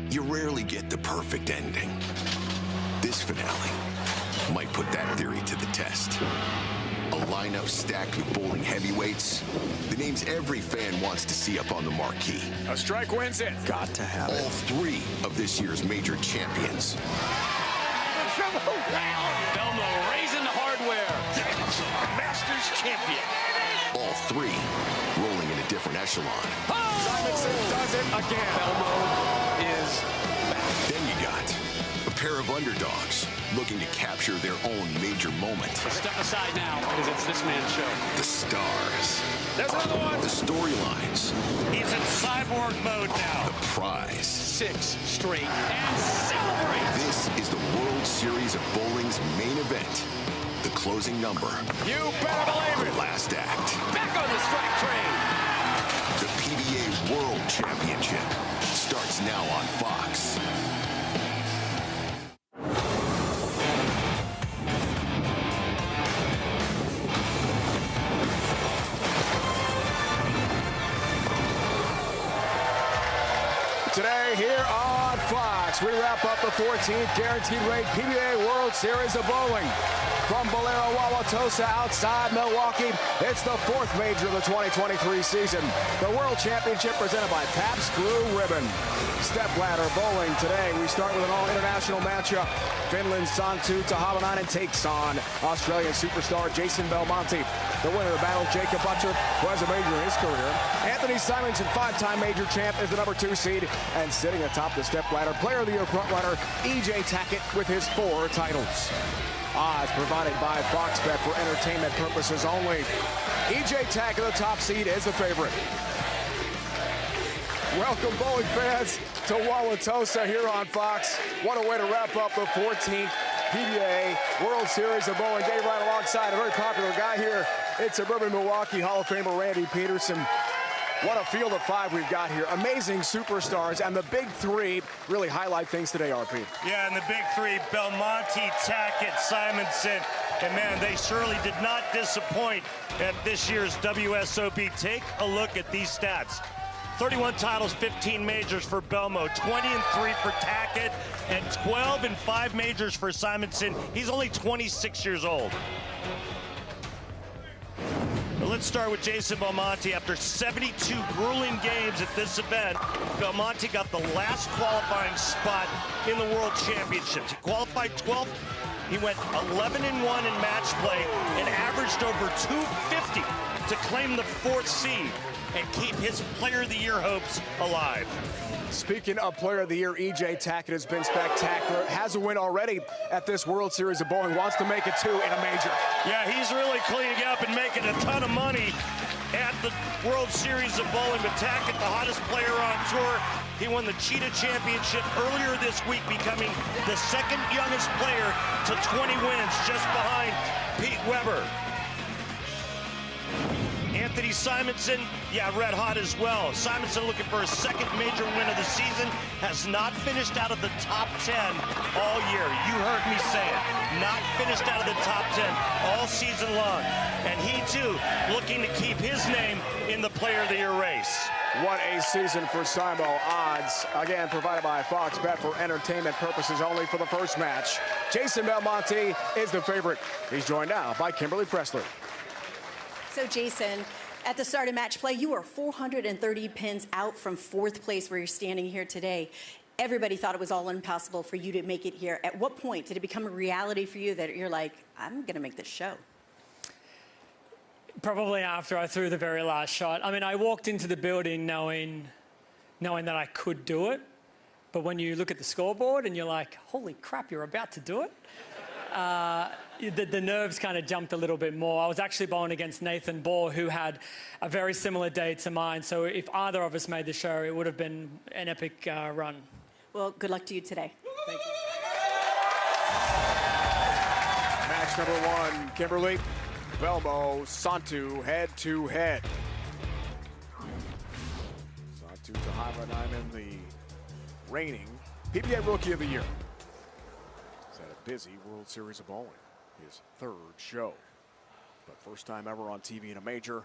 You rarely get the perfect ending. This finale might put that theory to the test. A lineup stacked with bowling heavyweights, the names every fan wants to see up on the marquee. A strike wins it. Got to have All three of this year's major champions. Belmo raising the hardware. Masters champion. All three rolling in a different echelon. Simonson does it again. Belmo is back. Then you got a pair of underdogs looking to capture their own major moment. Step aside now, because it's this man's show. The stars. There's another one. The storylines. He's in cyborg mode now. The prize. 6 straight and celebrate. This is the World Series of Bowling's main event. The closing number. You better believe it. Last act. Back on the strike train. The PBA World Championship starts now on Fox. Today here on Fox, we wrap up the 14th guaranteed rate PBA World Series of Bowling. From Bolero Wauwatosa outside Milwaukee, it's the 4th major of the 2023 season. The World Championship presented by Pabst Blue Ribbon. Stepladder bowling today. We start with an all-international matchup. Finland's Santu Tahavanainen takes on Australian superstar Jason Belmonte. The winner of the battle, Jacob Butcher, who has a major in his career. Anthony Simonson, 5-time major champ, is the number 2 seed. And sitting atop the stepladder, Player of the Year frontrunner, E.J. Tackett with his 4 titles. Odds provided by Fox Bet for entertainment purposes only. E.J. Tackett, the top seed, is the favorite. Welcome, bowling fans, to Wauwatosa here on Fox. What a way to wrap up the 14th PBA World Series of Bowling. Dave right alongside a very popular guy here in suburban Milwaukee, Hall of Famer Randy Pedersen. What a field of 5 we've got here. Amazing superstars, and the big 3 really highlight things today, RP. Yeah, and the big 3, Belmonte, Tackett, Simonson, and man, they surely did not disappoint at this year's WSOB. Take a look at these stats. 31 titles, 15 majors for Belmo, 20-3 for Tackett, and 12-5 majors for Simonson. He's only 26 years old. Let's start with Jason Belmonte. After 72 grueling games at this event, Belmonte got the last qualifying spot in the World Championships. He qualified 12th. He went 11-1 in match play and averaged over 250 to claim the 4th seed and keep his Player of the Year hopes alive. Speaking of Player of the Year, E.J. Tackett has been spectacular. Has a win already at this World Series of Bowling. Wants to make it 2 in a major. Yeah, he's really cleaning up and making a ton of money at the World Series of Bowling. But Tackett, the hottest player on tour, he won the Cheetah Championship earlier this week, becoming the 2nd youngest player to 20 wins, just behind Pete Weber. Anthony Simonson, yeah, red hot as well. Simonson looking for his 2nd major win of the season, has not finished out of the top 10 all year. You heard me say it. Not finished out of the top 10 all season long. And he, too, looking to keep his name in the Player of the Year race. What a season for Simo. Odds, again, provided by Fox Bet for entertainment purposes only for the first match. Jason Belmonte is the favorite. He's joined now by Kimberly Pressler. So, Jason, at the start of match play, you were 430 pins out from 4th place where you're standing here today. Everybody thought it was all impossible for you to make it here. At what point did it become a reality for you that you're like, I'm going to make this show? Probably after I threw the very last shot. I mean, I walked into the building knowing that I could do it. But when you look at the scoreboard and you're like, holy crap, you're about to do it. The nerves kind of jumped a little bit more. I was actually bowling against Nathan Ball, who had a very similar day to mine. So if either of us made the show, it would have been an epic run. Well, good luck to you today. Thank you. Match number 1, Kimberly. Belmo, Santu, head-to-head. Santu Tahavanainen, the reigning PBA Rookie of the Year. He's had a busy World Series of Bowling. His 3rd show, but first time ever on TV in a major.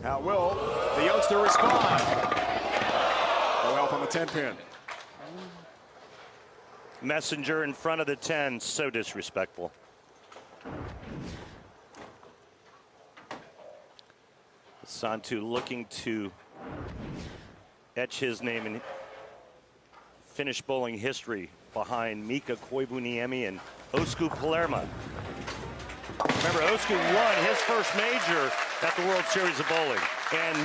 How will the youngster respond? No help on the 10-pin. Messenger in front of the 10, so disrespectful. Santu looking to etch his name in Finnish bowling history behind Mika Koivuniemi and Osku Palermo. Remember, Osku won his first major at the World Series of Bowling. And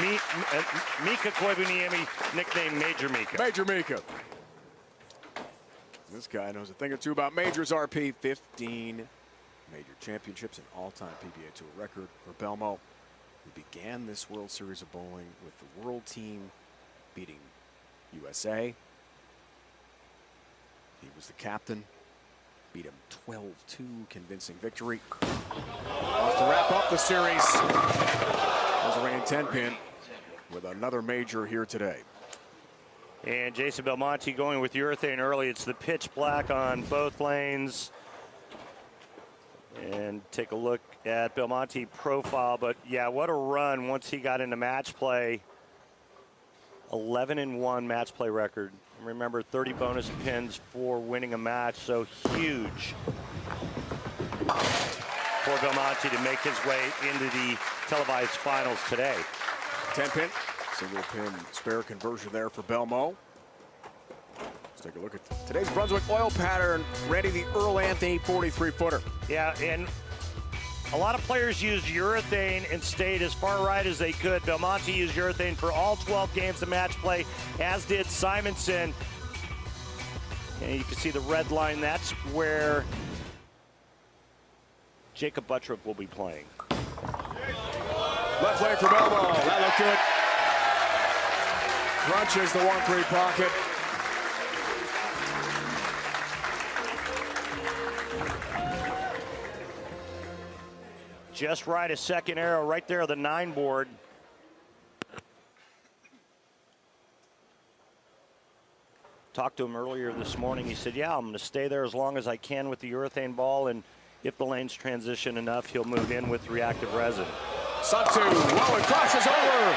Mika Koivuniemi, nicknamed Major Mika. Major Mika. This guy knows a thing or two about majors, RP. 15 major championships, an all-time PBA Tour record for Belmo, who began this World Series of Bowling with the world team beating USA. He was the captain. Beat him 12-2, convincing victory. Wants to wrap up the series. There's a reigning 10-pin with another major here today. And Jason Belmonte going with urethane early. It's the pitch black on both lanes. And take a look at Belmonte profile. But yeah, what a run once he got into match play. 11-1 match play record. Remember, 30 bonus pins for winning a match, so huge for Belmonte to make his way into the televised finals today. 10-pin, single pin spare conversion there for Belmo. Let's take a look at today's Brunswick oil pattern. Randy, the Earl Anthony 43-footer. Yeah, and a lot of players used urethane and stayed as far right as they could. Belmonte used urethane for all 12 games of match play, as did Simonson. And you can see the red line. That's where Jacob Buttrick will be playing. Left leg for Belmo. That looked good. Crunches the 1-3 pocket. Just right, a second arrow right there, the 9 board. Talked to him earlier this morning. He said, yeah, I'm going to stay there as long as I can with the urethane ball, and if the lanes transition enough, he'll move in with reactive resin. Santu, whoa, it crosses over.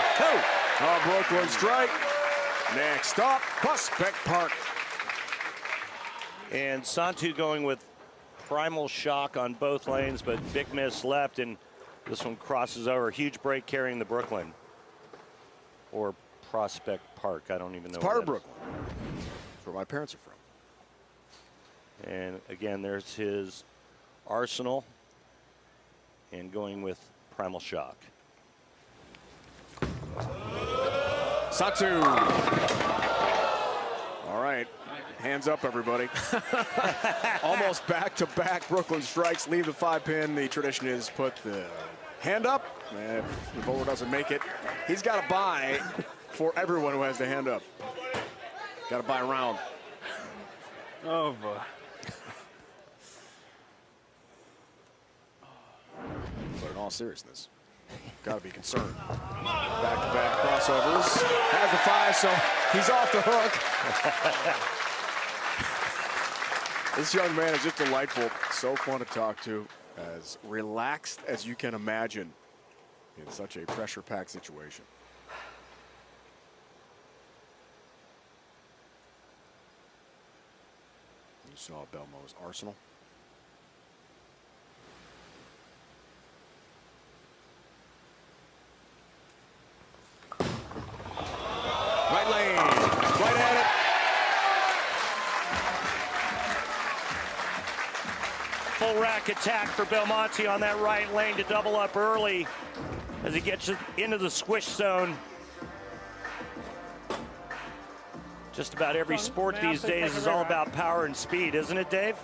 Brooklyn strike. Next up, Prospect Park. And Santu going with Primal Shock on both lanes, but big miss left, and this one crosses over. Huge break carrying the Brooklyn. Or Prospect Park, I don't even know. It's part of Brooklyn. That's where my parents are from. And again, there's his Arsenal, and going with Primal Shock. Santu. All right. Hands up, everybody. Almost back-to-back Brooklyn strikes. Leave the 5-pin. The tradition is put the hand up. And if the bowler doesn't make it, he's got to buy for everyone who has the hand up. Got to buy a round. Oh, boy. But in all seriousness, got to be concerned. Back-to-back crossovers. Has the 5, so he's off the hook. This young man is just delightful, so fun to talk to, as relaxed as you can imagine in such a pressure-packed situation. You saw Belmo's Arsenal. Right lane, right at it. Full rack attack for Belmonte on that right lane to double up early as he gets into the squish zone. Just about every sport these days is all about power and speed, isn't it, Dave?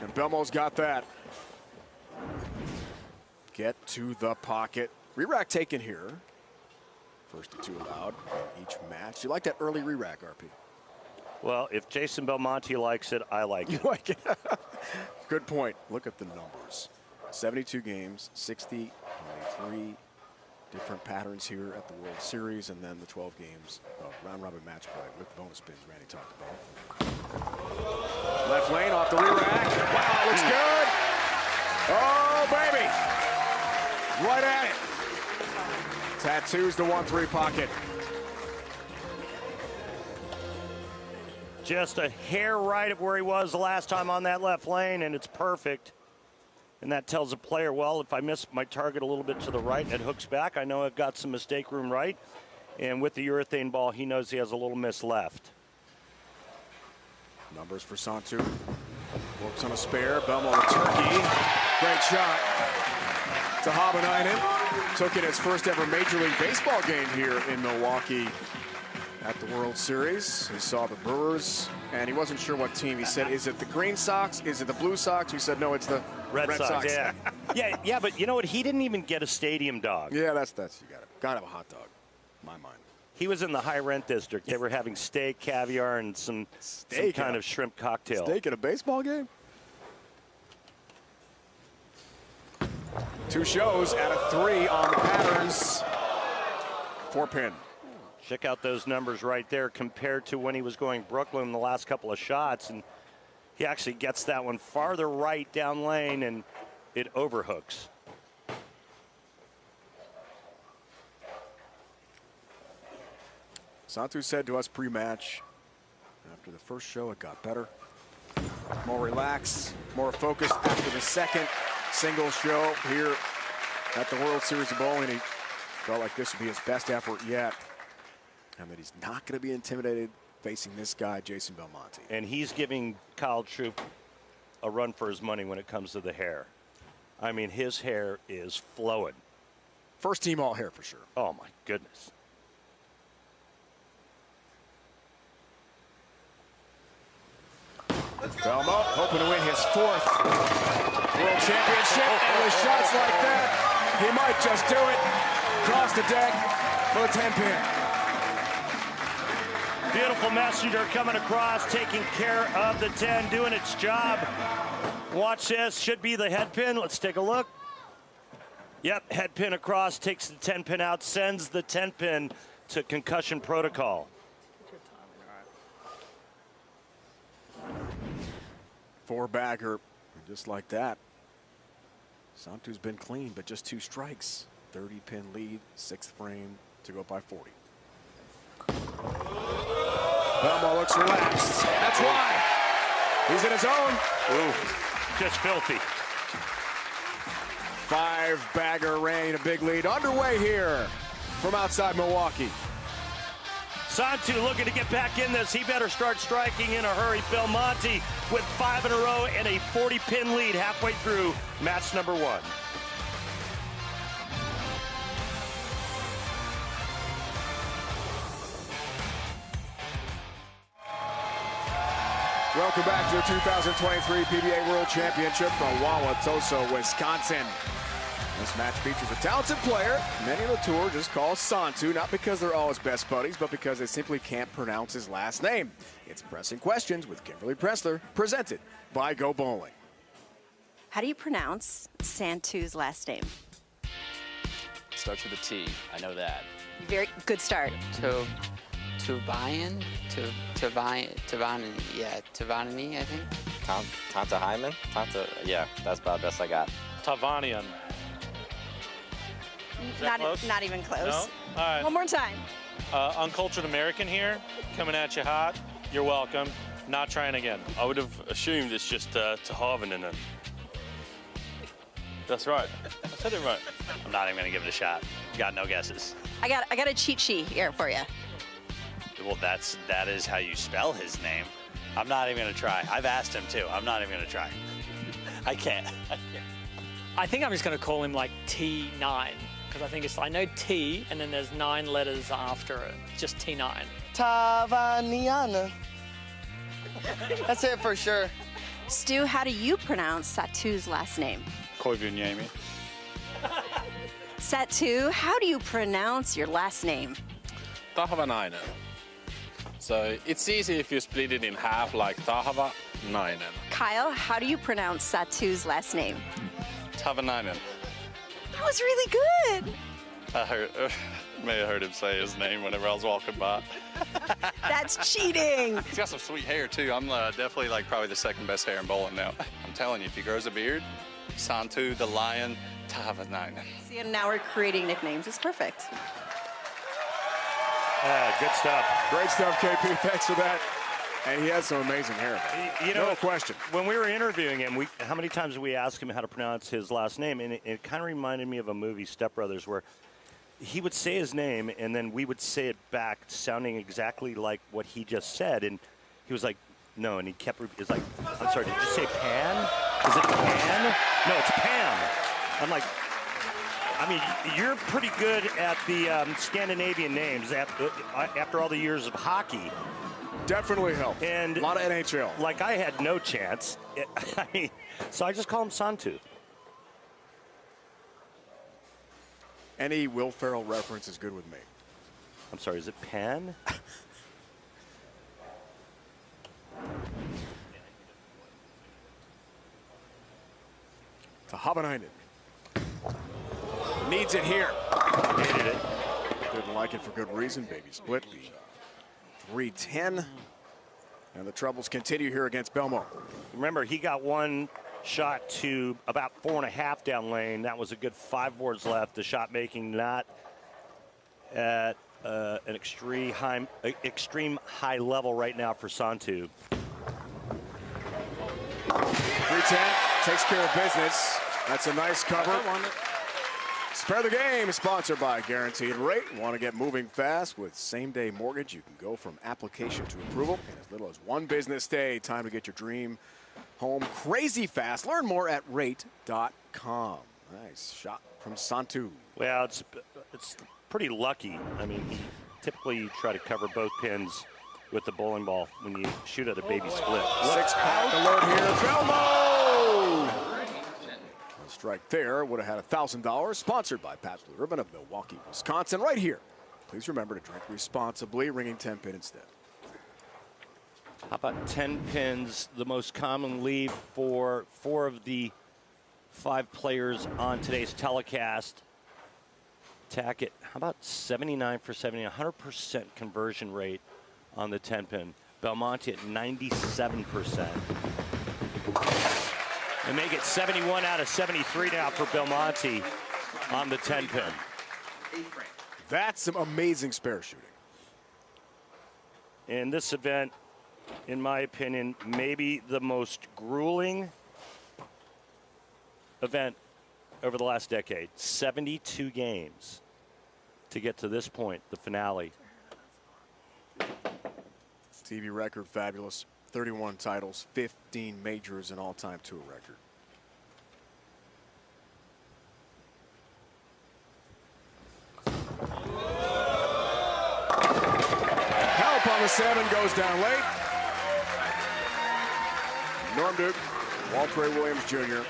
And Belmo's got that. Get to the pocket. Re-rack taken here. First to 2 allowed in each match. You like that early re-rack, RP? Well, if Jason Belmonte likes it, I like it. You like it? Good point. Look at the numbers. 72 games, 60, 23 different patterns here at the World Series, and then the 12 games of round-robin match play with bonus spins Randy talked about. Left lane off the re-rack. Wow, looks good. Oh, baby. Right at it. Tattoos the 1-3 pocket. Just a hair right of where he was the last time on that left lane, and it's perfect. And that tells the player, well, if I miss my target a little bit to the right and it hooks back, I know I've got some mistake room right. And with the urethane ball, he knows he has a little miss left. Numbers for Santu. Works on a spare. Belmont the turkey. Great shot. To Habanainen. Took it his first ever Major League Baseball game here in Milwaukee at the World Series. He saw the Brewers, and he wasn't sure what team. He said, is it the Green Sox? Is it the Blue Sox? We said, no, it's the Red Sox. Yeah. yeah, but you know what? He didn't even get a stadium dog. Yeah, that's you gotta have a hot dog, in my mind. He was in the high rent district. They were having steak, caviar, and some kind of shrimp cocktail. Steak at a baseball game? 2 shows out of 3 on the patterns. 4-pin. Check out those numbers right there compared to when he was going Brooklyn the last couple of shots. And he actually gets that one farther right down lane, and it overhooks. Santu said to us pre-match, after the first show, it got better. More relaxed, more focused after the second single show here at the World Series of Bowling. He felt like this would be his best effort yet, and that he's not going to be intimidated facing this guy, Jason Belmonte. And he's giving Kyle Troop a run for his money when it comes to the hair. I mean, his hair is flowing. First team all hair for sure. Oh, my goodness. Belmo hoping to win his 4th World Championship, and with shots like that, he might just do it. Cross the deck for the 10-pin. Beautiful messenger coming across, taking care of the 10, doing its job. Watch this, should be the head pin. Let's take a look. Yep, head pin across, takes the 10-pin out, sends the 10-pin to concussion protocol. 4-bagger, just like that. Santu's been clean, but just 2 strikes. 30-pin lead, 6th frame to go by 40. Belmo looks relaxed. That's why. He's in his own. Ooh, just filthy. 5-bagger rain, a big lead underway here from outside Milwaukee. Santu looking to get back in this. He better start striking in a hurry. Belmonte with 5 in a row and a 40-pin lead halfway through match number 1. Welcome back to the 2023 PBA World Championship from Wauwatosa, Wisconsin. This match features a talented player many on the tour just call Santu, not because they're all his best buddies, but because they simply can't pronounce his last name. It's Pressing Questions with Kimberly Pressler, presented by Go Bowling. How do you pronounce Santu's last name? Starts with a T. I know that. Very good start. Tovanini, I think. Tanta Hyman? Yeah, that's about the best I got. Tavanian. Not even close. No? All right. One more time. Uncultured American here, coming at you hot. You're welcome. Not trying again. I would have assumed it's just Tahavinen. That's right. I said it right. I'm not even going to give it a shot. Got no guesses. I got a cheat sheet here for you. Well, that is how you spell his name. I'm not even going to try. I've asked him too. I'm not even going to try. I can't. I think I'm just going to call him like T9 because I know T and then there's 9 letters after it. Just T9. Tavaniana. That's it for sure. Stu, how do you pronounce Satu's last name? Koivunyemi. Satu, how do you pronounce your last name? Tahvanainen. So it's easy if you split it in half like Tahvanainen. Kyle, how do you pronounce Satu's last name? Tahvanainen. That was really good. May have heard him say his name whenever I was walking by. That's cheating. He's got some sweet hair too. I'm definitely probably the second best hair in bowling now. I'm telling you, if he grows a beard, Santu the Lion Tahavainen. See, and now we're creating nicknames. It's perfect. Good stuff. Great stuff, KP. Thanks for that. And he has some amazing hair. You know, no question. When we were interviewing him, how many times did we ask him how to pronounce his last name? And it kind of reminded me of a movie, Step Brothers, where he would say his name, and then we would say it back, sounding exactly like what he just said. And he was like, no, and he kept, it's like, I'm sorry, did you say Pan? Is it Pan? No, it's Pam. I'm like, I mean, you're pretty good at the Scandinavian names after all the years of hockey. Definitely helped. And a lot of NHL. Like, I had no chance. I mean, so I just call him Santu. Any Will Ferrell reference is good with me. I'm sorry, is it Pan? Tahavainen. Needs it here. Hated it. Didn't like it for good reason. Baby split. 3-10. And the troubles continue here against Belmo. Remember, he got one shot to about 4.5 down lane. That was a good 5 boards left. The shot making not at an extreme high level right now for Santu. 3-10 takes care of business. That's a nice cover. Spare the Game is sponsored by Guaranteed Rate. Want to get moving fast with same-day mortgage? You can go from application to approval in as little as 1 business day. Time to get your dream home crazy fast. Learn more at rate.com. Nice shot from Santu. Well, it's pretty lucky. I mean, typically you try to cover both pins with the bowling ball when you shoot at a baby split. 6-pack alert here. Belmo! A strike there would have had $1,000. Sponsored by Pabst Blue Ribbon of Milwaukee, Wisconsin. Right here. Please remember to drink responsibly. Ringing 10 pin instead. How about 10 pins? The most common lead for 4 of the 5 players on today's telecast. Tackett, how about 79 for 70, 100% conversion rate on the 10 pin. Belmonte at 97%. And make it 71 out of 73 now for Belmonte on the 10 pin. That's some amazing spare shooting. In this event, in my opinion, maybe the most grueling event over the last decade. 72 games to get to this point, the finale. TV record, fabulous. 31 titles, 15 majors, and all-time tour record. Help on the 7 goes down late. Norm Duke, Walter A. Williams Jr.,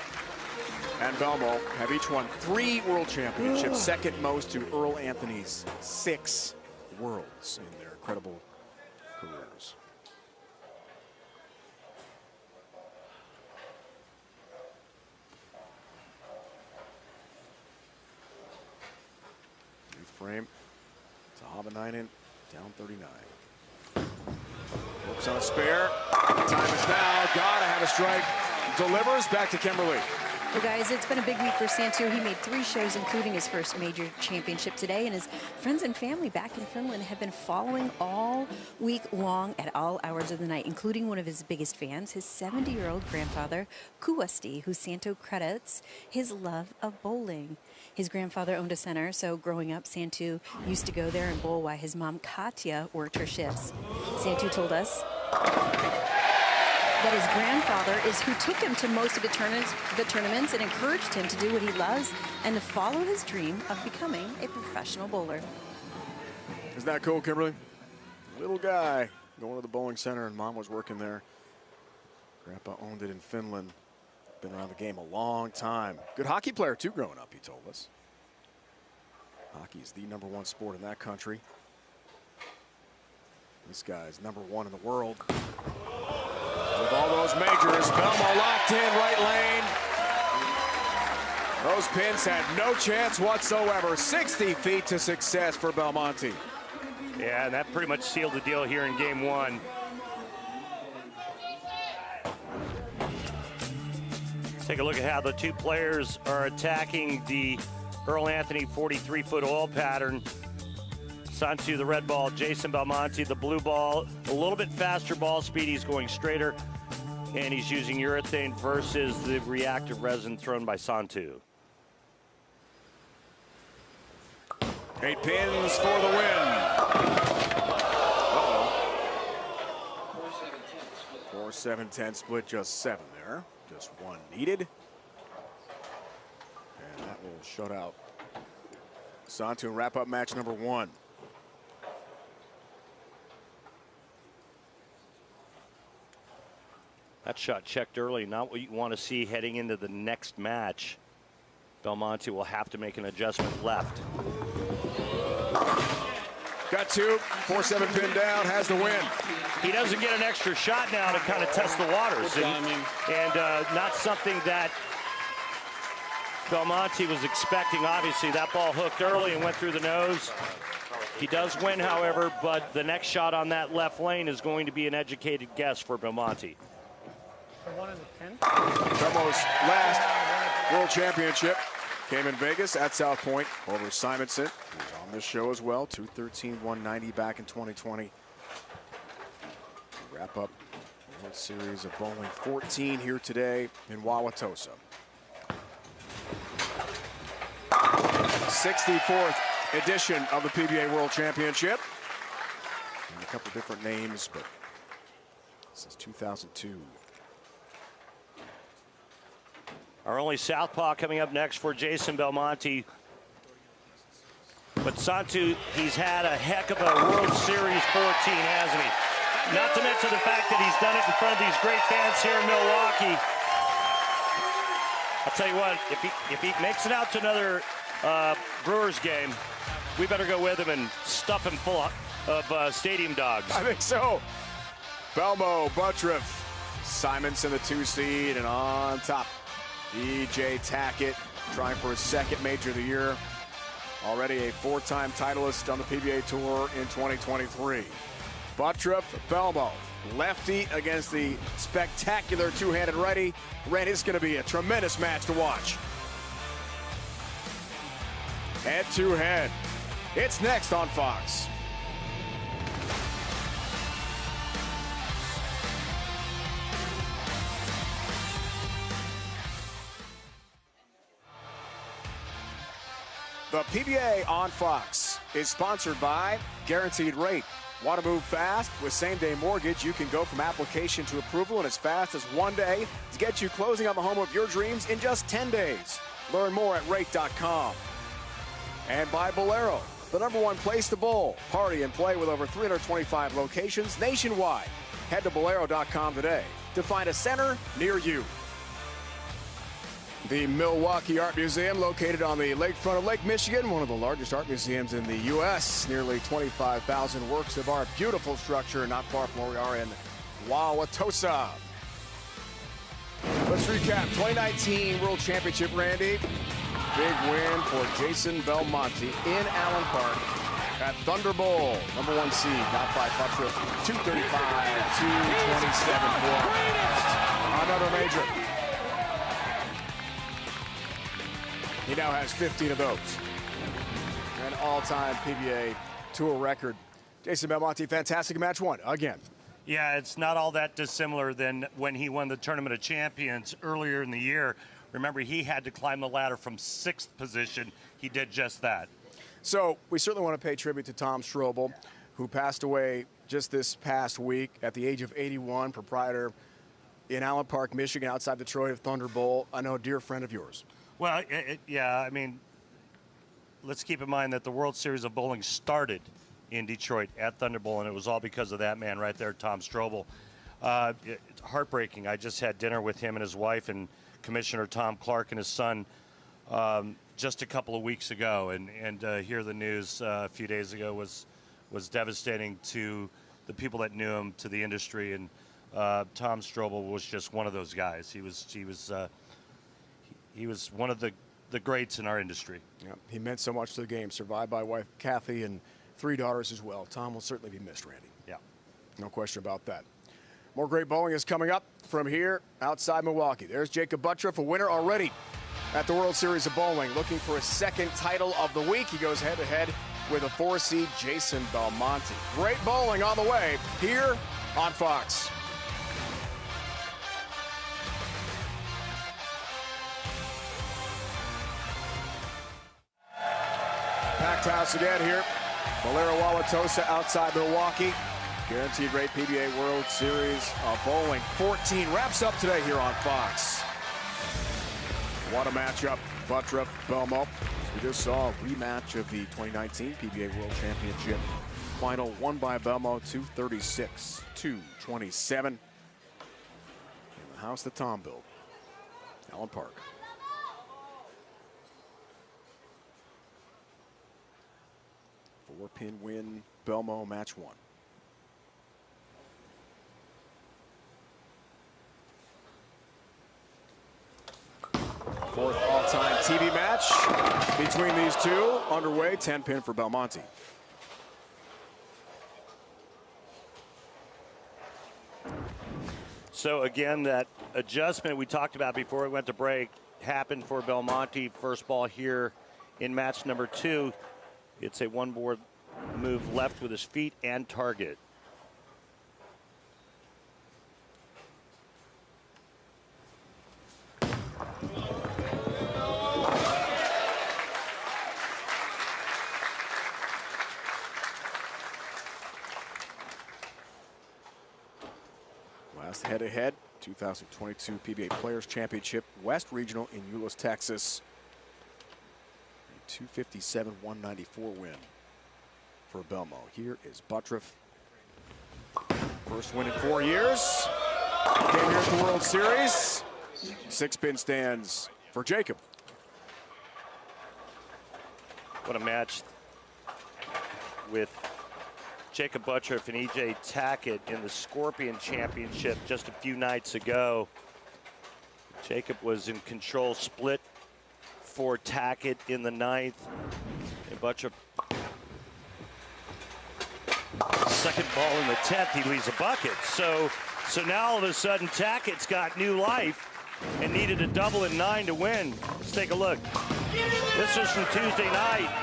and Belmo have each won 3 world championships, second most to Earl Anthony's 6 worlds in their incredible careers. New frame. Tahavainen down 39. Looks on a spare. Time is now. Gotta have a strike. Delivers back to Kimberly. Well, guys, it's been a big week for Santu. He made 3 shows, including his first major championship today, and his friends and family back in Finland have been following all week long at all hours of the night, including one of his biggest fans, his 70-year-old grandfather, Kuasti, who Santu credits his love of bowling. His grandfather owned a center, so growing up, Santu used to go there and bowl while his mom, Katya, worked her shifts. Santu told us that his grandfather is who took him to most of the tournaments and encouraged him to do what he loves and to follow his dream of becoming a professional bowler. Isn't that cool, Kimberly? Little guy going to the bowling center, and mom was working there. Grandpa owned it in Finland. Been around the game a long time. Good hockey player, too, growing up, he told us. Hockey is the #1 sport in that country. This guy's #1 in the world. With all those majors, Belmo locked in right lane. Those pins had no chance whatsoever. 60 feet to success for Belmonte. Yeah, that pretty much sealed the deal here in game 1. Take a look at how the two players are attacking the Earl Anthony 43-foot oil pattern. Santu, the red ball, Jason Belmonte, the blue ball. A little bit faster ball speed. He's going straighter, and he's using urethane versus the reactive resin thrown by Santu. 8 pins for the win. 4-7-10 split, just 7 there. Just 1 needed. And that will shut out Santu and wrap up match number 1. That shot checked early, not what you want to see heading into the next match. Belmonte will have to make an adjustment left. Got 2, 4-7 pin down, has the win. He doesn't get an extra shot now to kind of test the waters. And not something that Belmonte was expecting. Obviously, that ball hooked early and went through the nose. He does win, however, but the next shot on that left lane is going to be an educated guess for Belmonte. Belmo's last World Championship came in Vegas at South Point over Simonson, who's on this show as well. 213-190 back in 2020. Wrap up World Series of Bowling 14 here today in Wauwatosa. 64th edition of the PBA World Championship. And a couple different names, but since 2002. Our only southpaw coming up next for Jason Belmonte. But Santu, he's had a heck of a World Series 14, hasn't he? Not to mention the fact that he's done it in front of these great fans here in Milwaukee. I'll tell you what, if he makes it out to another Brewers game, we better go with him and stuff him full of stadium dogs. I think so. Belmo, Buttriff, Simonson, the 2 seed, and on top, E.J. Tackett, trying for his 2nd major of the year. Already a 4-time titleist on the PBA Tour in 2023. Buttriff, Belmo, lefty against the spectacular two-handed righty. Ren, it's going to be a tremendous match to watch. Head-to-head. It's next on Fox. The PBA on Fox is sponsored by Guaranteed Rate. Want to move fast? With same-day mortgage, you can go from application to approval in as fast as 1 day to get you closing on the home of your dreams in just 10 days. Learn more at rate.com. And by Bolero, the #1 place to bowl, party, and play with over 325 locations nationwide. Head to Bolero.com today to find a center near you. The Milwaukee Art Museum, located on the lakefront of Lake Michigan, one of the largest art museums in the U.S. Nearly 25,000 works of art. Beautiful structure, not far from where we are in Wauwatosa. Let's recap 2019 World Championship, Randy. Big win for Jason Belmonte in Allen Park at Thunder Bowl. #1 seed, got by Buttriff. 235-227 for another major. He now has 15 of those. An all-time PBA Tour record. Jason Belmonte, fantastic match 1 again. Yeah, it's not all that dissimilar than when he won the Tournament of Champions earlier in the year. Remember, he had to climb the ladder from 6th position. He did just that. So we certainly want to pay tribute to Tom Strobel, who passed away just this past week at the age of 81, proprietor in Allen Park, Michigan, outside Detroit of Thunder Bowl. I know a dear friend of yours. Well, yeah, I mean, let's keep in mind that the World Series of Bowling started in Detroit at Thunder Bowl, and it was all because of that man right there, Tom Strobel. It's heartbreaking. I just had dinner with him and his wife and Commissioner Tom Clark and his son just a couple of weeks ago, and hear the news a few days ago was devastating to the people that knew him, to the industry, and Tom Strobel was just one of those guys. He was one of the greats in our industry. Yeah, he meant so much to the game. Survived by wife Kathy and 3 daughters as well. Tom will certainly be missed, Randy. Yeah, no question about that. More great bowling is coming up from here outside Milwaukee. There's Jacob Buttriff, a winner already at the World Series of Bowling, looking for his second title of the week. He goes head-to-head with a 4-seed Jason Belmonte. Great bowling on the way here on Fox. Packed house again here. Valero Wauwatosa outside Milwaukee. Guaranteed rate PBA World Series of Bowling 14 wraps up today here on Fox. What a matchup, Buttriff, Belmo. We just saw a rematch of the 2019 PBA World Championship final, won by Belmo 236-227. In the house that Tom built, Allen Park. Four-pin win, Belmo, match one. Fourth all-time TV match between these two underway. 10-pin for Belmonte. So again, that adjustment we talked about before we went to break happened for Belmonte. First ball here in match number 2. It's a one-board move left with his feet and target. Last head-to-head, 2022 PBA Players Championship, West Regional in Euless, Texas. A 257-194 win for Belmo. Here is Buttriff. First win in 4 years. Came here at the World Series. 6-pin stands for Jacob. What a match with Jacob Buttriff and E.J. Tackett in the Scorpion Championship just a few nights ago. Jacob was in control, split for Tackett in the 9th. And Buttriff, second ball in the 10th, he leaves a bucket. So now all of a sudden Tackett's got new life and needed a double in 9 to win. Let's take a look. This was from Tuesday night.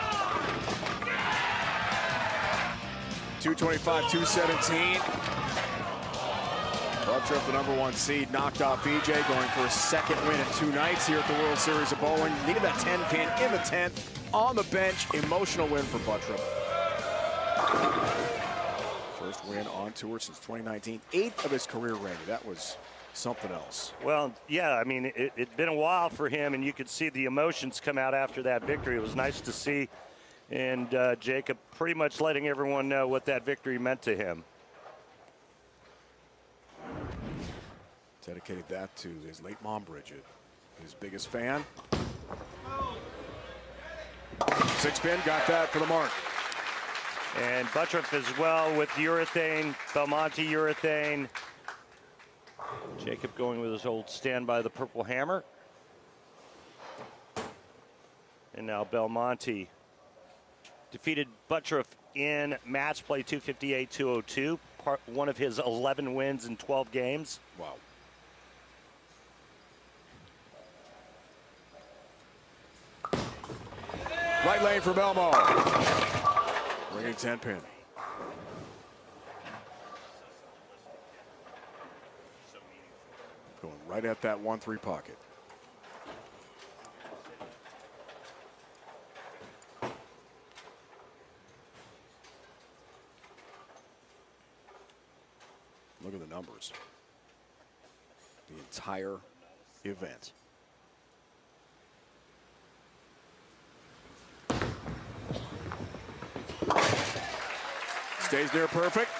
225-217. Buttriff, the #1 seed, knocked off EJ, going for his second win in 2 nights here at the World Series of Bowling. Needed that 10-pin in the 10th, on the bench. Emotional win for Buttriff. First win on tour since 2019, 8th of his career rating. That was something else. Well, yeah, I mean, it'd been a while for him, and you could see the emotions come out after that victory. It was nice to see. And Jacob pretty much letting everyone know what that victory meant to him. Dedicated that to his late mom, Bridget, his biggest fan. 6-pin, got that for the mark. And Buttriff as well with urethane, Belmonte urethane. Jacob going with his old stand by the purple hammer. And now Belmonte defeated Buttriff in match play 258-202, one of his 11 wins in 12 games. Wow. Right lane for Belmo. Bringing 10-pin. Going right at that 1-3 pocket. Look at the numbers. The entire event. Stays near perfect.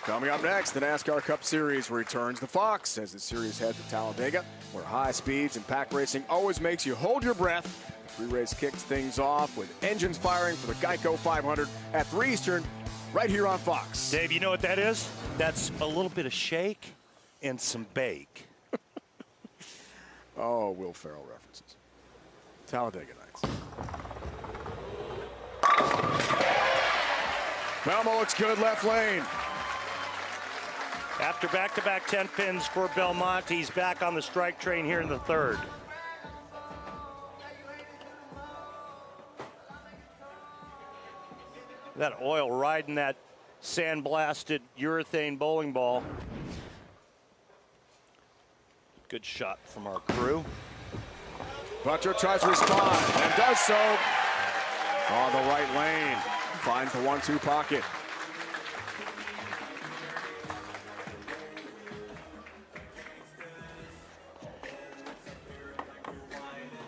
Coming up next, the NASCAR Cup Series returns to Fox as the series heads to Talladega, where high speeds and pack racing always makes you hold your breath. The pre-race kicks things off with engines firing for the Geico 500 at 3 Eastern, right here on Fox. Dave, you know what that is? That's a little bit of shake and some bake. Oh, Will Ferrell references. Talladega Nights. Belmo looks good left lane. After back-to-back 10 pins for Belmonte, he's back on the strike train here in the third. That oil riding that sandblasted urethane bowling ball. Good shot from our crew. Butcher tries to respond and does so on the right lane. Finds the 1-2 pocket.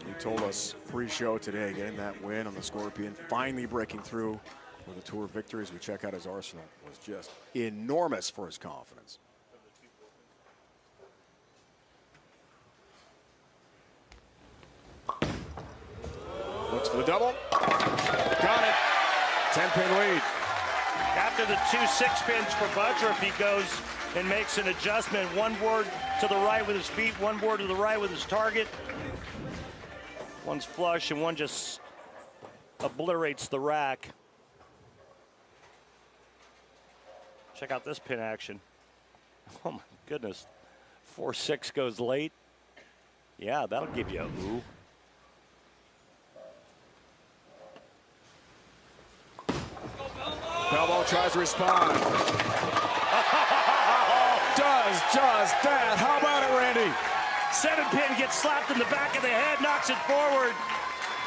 He told us pre-show today, getting that win on the Scorpion, finally breaking through with a tour victory. As we check out his arsenal, was just enormous for his confidence. Looks for the double. Got it. 10-pin lead. After the 2 6-pins for Butcher, if he goes and makes an adjustment, one board to the right with his feet, one board to the right with his target. One's flush and one just obliterates the rack. Check out this pin action. Oh my goodness. 4-6 goes late. Yeah, that'll give you a ooh. Belmo tries to respond. Does just that. How about it, Randy? 7-pin gets slapped in the back of the head, knocks it forward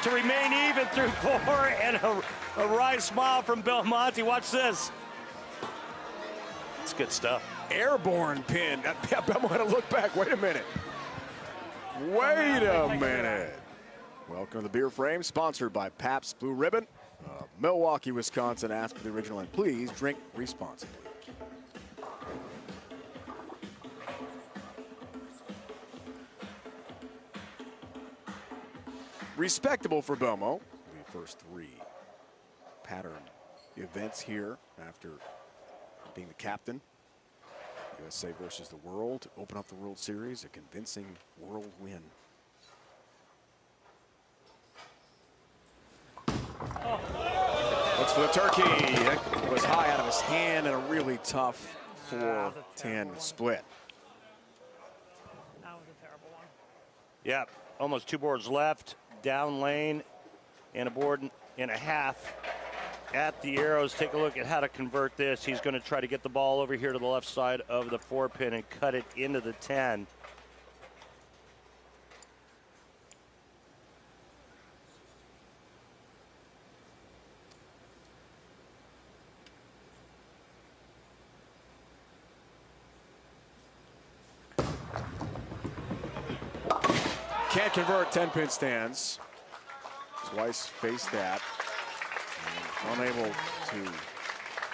to remain even through 4, and a wry smile from Belmonte. Watch this. It's good stuff. Airborne pin. Belmo had to look back. Wait a minute. Wait a minute. Welcome to the Beer Frame, sponsored by Pabst Blue Ribbon. Milwaukee, Wisconsin. Ask for the original and please drink responsibly. Respectable for Belmo. The first 3 pattern events here after being the captain. USA versus the world to open up the World Series, a convincing world win. Looks for the turkey. That was high out of his hand and a really tough 4-10 split. That was a terrible one. Yeah, almost 2 boards left. Down lane and a board and a half at the arrows. Take a look at how to convert this. He's going to try to get the ball over here to the left side of the 4-pin and cut it into the 10. Can't convert 10-pin stands. Twice faced that. And unable to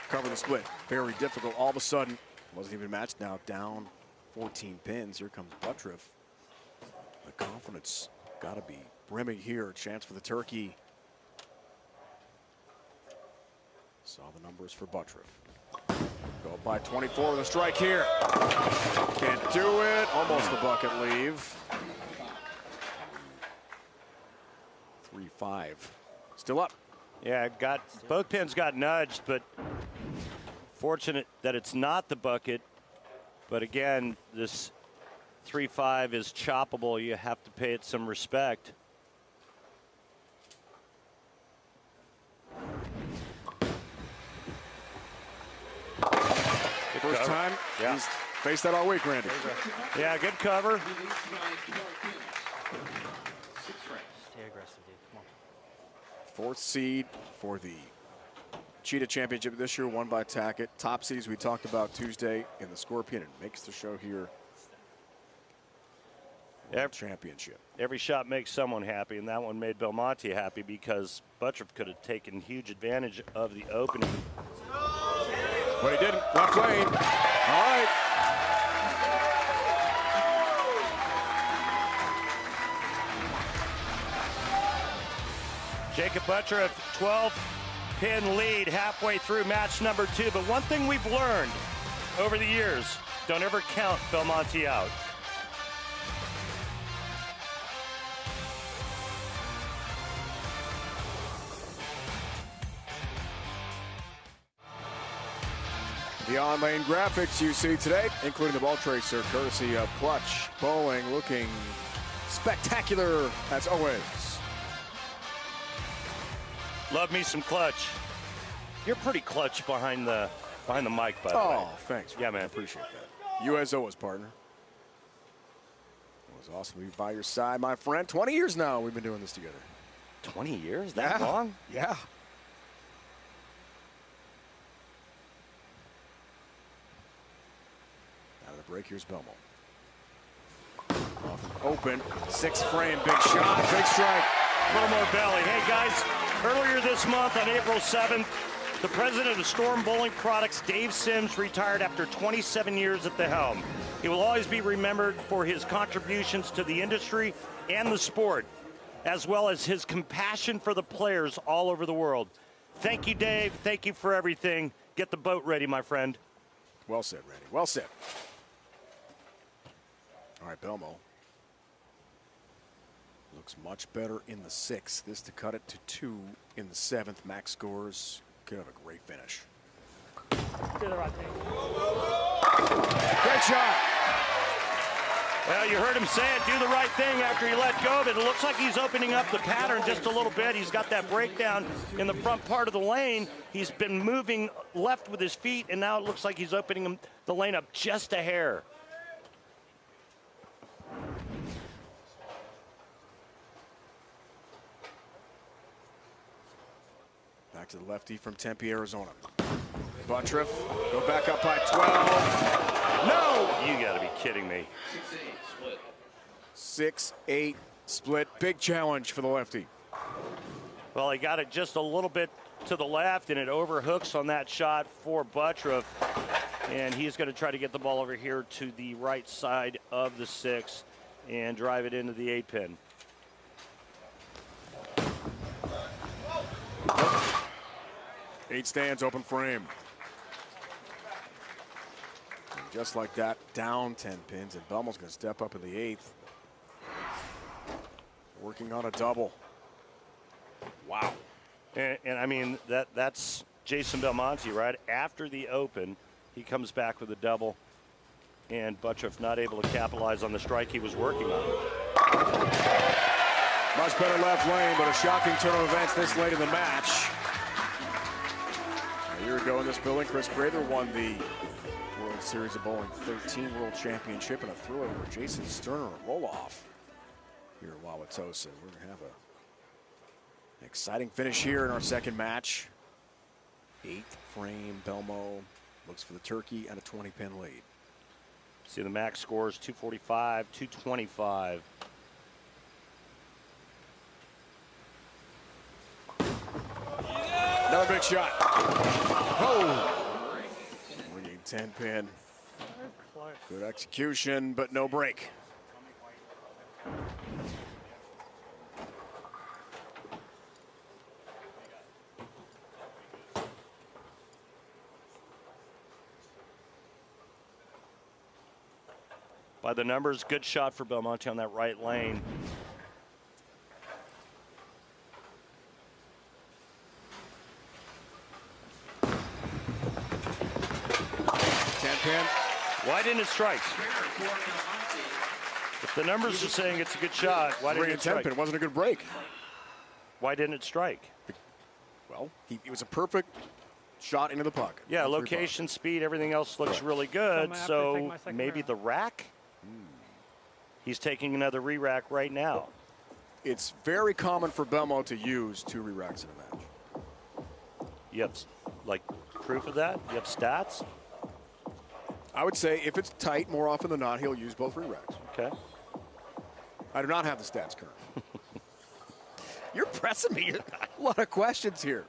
cover the split. Very difficult. All of a sudden, wasn't even matched now. Down 14 pins. Here comes Buttriff. The confidence got to be brimming here. Chance for the turkey. Saw the numbers for Buttriff. Go by 24 with a strike here. Can't do it. Almost the bucket leave. 3-5. Still up. Yeah, both pins got nudged, but fortunate that it's not the bucket. But again, this 3-5 is choppable. You have to pay it some respect. First time he's faced that all week, Randy. Yeah, good cover. Stay aggressive, dude. Come on. 4th seed for the Cheetah Championship this year, won by Tackett. Top seeds we talked about Tuesday in the Scorpion. It makes the show here. Championship. Every shot makes someone happy, and that one made Belmonte happy because Buttriff could have taken huge advantage of the opening. But he didn't. Left lane. All right. Jacob Buttriff, 12-pin lead halfway through match number 2. But one thing we've learned over the years, don't ever count Belmonte out. The on-lane graphics you see today, including the ball tracer, courtesy of Clutch Bowling, looking spectacular as always. Love me some Clutch. You're pretty clutch behind the mic, by the way. Oh, thanks. Yeah, man. Appreciate that. USO's partner. It was awesome to be by your side, my friend. 20 years now we've been doing this together. 20 years? That long? Yeah. Out of the break, here's Belmo. Open, 6 frame, big shot, big strike. A little more belly. Hey, guys, earlier this month on April 7th, the president of Storm Bowling Products, Dave Sims, retired after 27 years at the helm. He will always be remembered for his contributions to the industry and the sport, as well as his compassion for the players all over the world. Thank you, Dave. Thank you for everything. Get the boat ready, my friend. Well said, Randy. Well said. All right, Belmo. Looks much better in the 6th. This to cut it to 2 in the 7th. Max scores. Could have a great finish. Do the right thing. Great shot. Well, you heard him say it, do the right thing after he let go of it. It looks like he's opening up the pattern just a little bit. He's got that breakdown in the front part of the lane. He's been moving left with his feet, and now it looks like he's opening the lane up just a hair. Back to the lefty from Tempe, Arizona. Buttriff, go back up by 12. No! You gotta be kidding me. 6-8 split. Big challenge for the lefty. Well, he got it just a little bit to the left, and it overhooks on that shot for Buttriff. And he's going to try to get the ball over here to the right side of the 6 and drive it into the 8-pin. Eight stands, open frame. And just like that, down 10 pins, and Belmo's going to step up in the 8th. Working on a double. Wow. And I mean, that's Jason Belmonte, right? After the open, he comes back with a double, and Buttriff not able to capitalize on the strike he was working on. Much better left lane, but a shocking turn of events this late in the match. A year ago in this building, Chris Prather won the World Series of Bowling 13 World Championship in a thriller over Jason Sterner, a roll-off here at Wauwatosa. We're going to have an exciting finish here in our second match. 8th frame, Belmo looks for the turkey and a 20-pin lead. See the max scores 245, 225. Another big shot. Oh! Leading 10-pin. Good execution, but no break. By the numbers, good shot for Belmonte on that right lane. Pin. Why didn't it strike? If the numbers are saying it's a good shot, why didn't it strike? Pin wasn't a good break. Why didn't it strike? Well, it was a perfect shot into the puck. Yeah, location, speed, everything else looks really good. So maybe the rack? He's taking another re-rack right now. It's very common for Belmo to use 2 re-racks in a match. You have, like, proof of that? You have stats? I would say if it's tight, more often than not, he'll use both re-racks. Okay. I do not have the stats current. You're pressing me. A lot of questions here.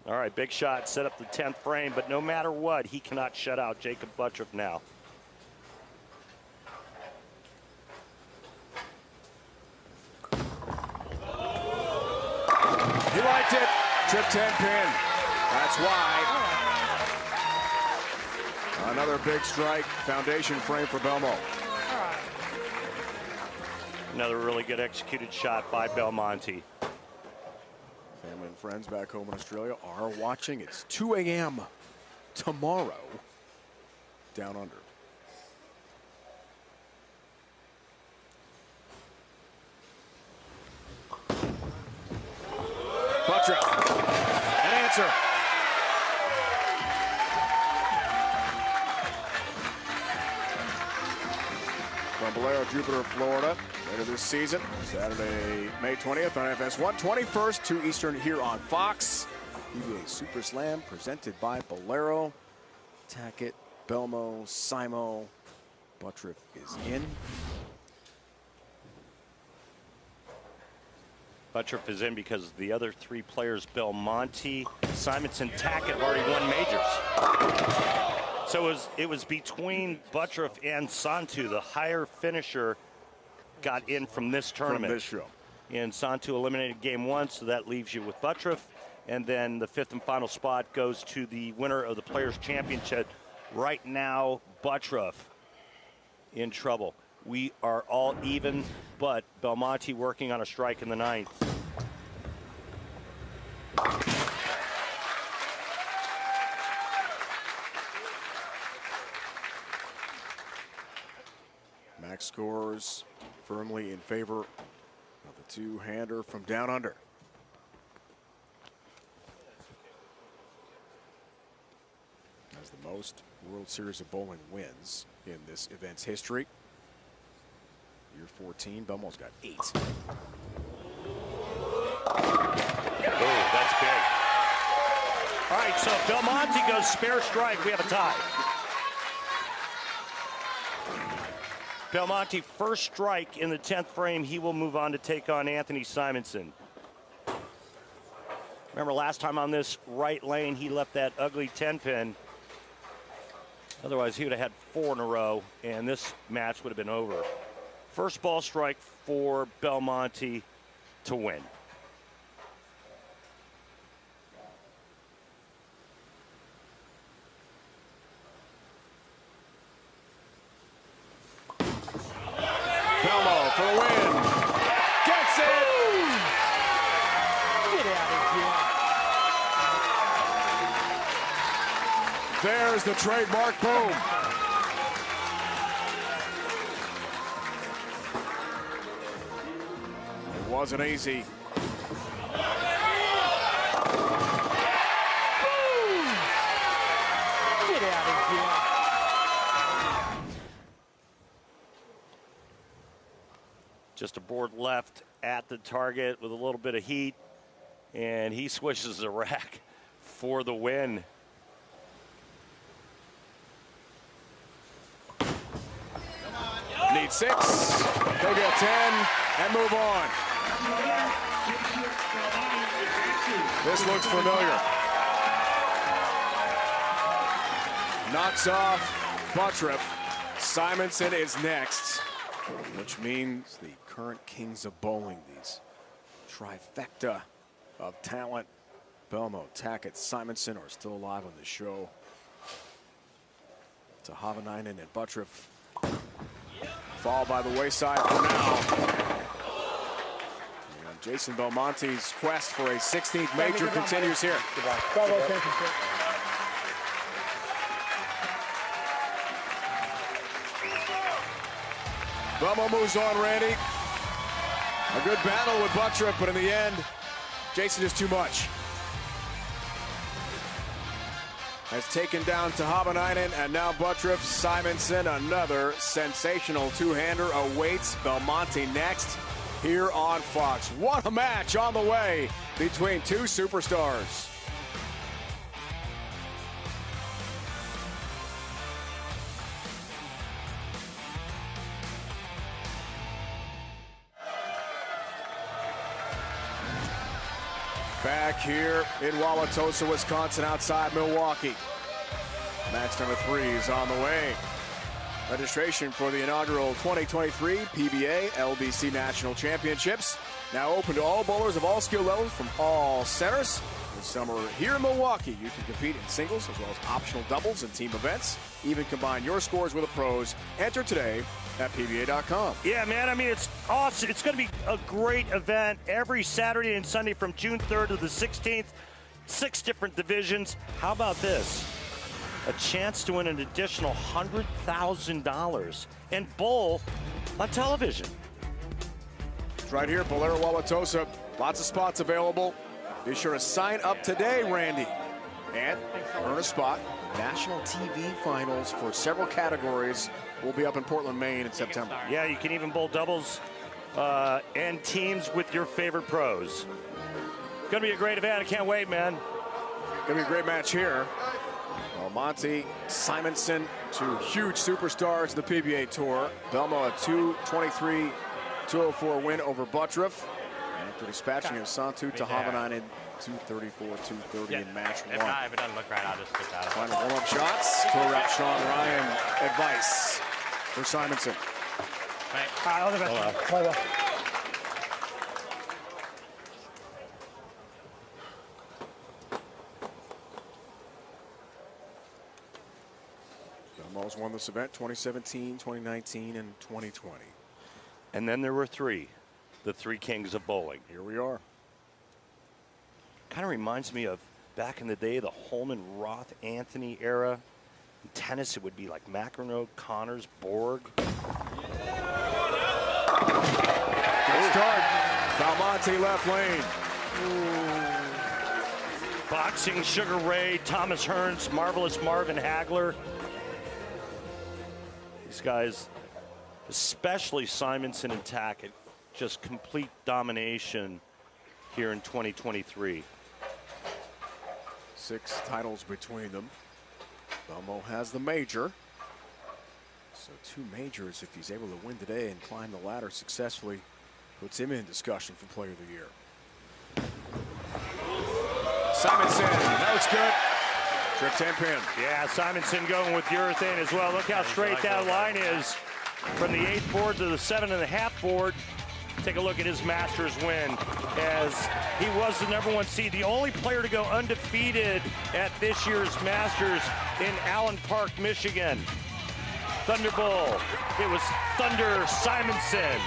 All right, big shot, set up the 10th frame, but no matter what, he cannot shut out Jacob Buttriff now. He liked it. Trip 10 pin. That's why. Another big strike. Foundation frame for Belmo. Another really good executed shot by Belmonte. Family and friends back home in Australia are watching. It's 2 a.m. tomorrow down under. Buttriff, an answer. From Bolero, Jupiter, Florida, later this season, Saturday, May 20th on FS1, 21st, 2 Eastern here on Fox. PBA Super Slam presented by Bolero. Tackett, Belmo, Simo. Buttriff is in. Buttriff is in because the other 3 players, Belmonte, Simonson, Tackett, have already won majors. So it was between Buttriff and Santu. The higher finisher got in from this tournament. From this show. And Santu eliminated game 1, so that leaves you with Buttriff. And then the 5th and final spot goes to the winner of the Players' Championship. Right now, Buttriff in trouble. We are all even, but Belmonte working on a strike in the 9th. Max scores firmly in favor of the two-hander from down under. Has the most World Series of Bowling wins in this event's history. Year 14, Belmo's got 8. Oh, that's big. All right, so if Belmonte goes spare strike, we have a tie. Belmonte first strike in the 10th frame. He will move on to take on Anthony Simonson. Remember last time on this right lane, he left that ugly 10-pin. Otherwise, he would have had 4 in a row, and this match would have been over. First ball strike for Belmonte to win. Belmo for the win. Gets it! Get out of here. There's the trademark boom. It wasn't easy. Get out of here. Just a board left at the target with a little bit of heat, and he swishes the rack for the win. Need 6. Go get 10 and move on. This looks familiar. Knocks off Buttriff. Simonson is next, which means the current kings of bowling, these trifecta of talent, Belmo, Tackett, Simonson, are still alive on the show. To Havanainen and Buttriff fall by the wayside for now. And Jason Belmonte's quest for a 16th major continues here. Belmo moves on, Randy. A good battle with Buttriff, but in the end, Jason is too much. Has taken down to Havanainen, and now Buttriff. Simonson, another sensational two-hander awaits Belmonte next here on Fox. What a match on the way between two superstars. Back here in Wauwatosa, Wisconsin, outside Milwaukee. Match number 3 is on the way. Registration for the inaugural 2023 PBA LBC National Championships now open to all bowlers of all skill levels from all centers. This summer here in Milwaukee, you can compete in singles as well as optional doubles and team events. Even combine your scores with the pros. Enter today at PBA.com. Yeah, man, I mean, it's awesome. It's going to be a great event every Saturday and Sunday from June 3rd to the 16th. 6 different divisions. How about this? a chance to win an additional $100,000 and bowl on television. It's right here, Bolero Wauwatosa. Lots of spots available. Be sure to sign up today, Randy, and earn a spot. National TV finals for several categories will be up in Portland, Maine in September. Yeah, you can even bowl doubles and teams with your favorite pros. Gonna be a great event. I can't wait, man. Gonna be a great match here. Monty, Simonson, two huge superstars in the PBA Tour. Belmo, a 2:23-204 win over Buttriff. After dispatching of Santu to Havanainen, 2:34-230 in match one. If it doesn't look right, I'll just put that Final warm-up shots. Tour rep Sean Ryan advice for Simonson. All the best. Belmo's won this event 2017, 2019, and 2020. And then there were three, the three kings of bowling. Here we are. Kind of reminds me of back in the day, the Holman, Roth, Anthony era. In tennis, it would be like McEnroe, Connors, Borg. Good start. Belmonte left lane. Boxing, Sugar Ray, Thomas Hearns, Marvelous Marvin Hagler. These guys, especially Simonson and Tackett, just complete domination here in 2023. 6 titles between them. Belmo has the major. So 2 majors, if he's able to win today and climb the ladder successfully, puts him in discussion for Player of the Year. Simonson, that looks good. Trip 10 pin. Yeah, Simonson going with urethane as well. Look how straight that line is from the 8th board to the 7.5 board. Take a look at his Masters win as he was the #1 seed, the only player to go undefeated at this year's Masters in Allen Park, Michigan. Thunderbolt. It was Thunder Simonson.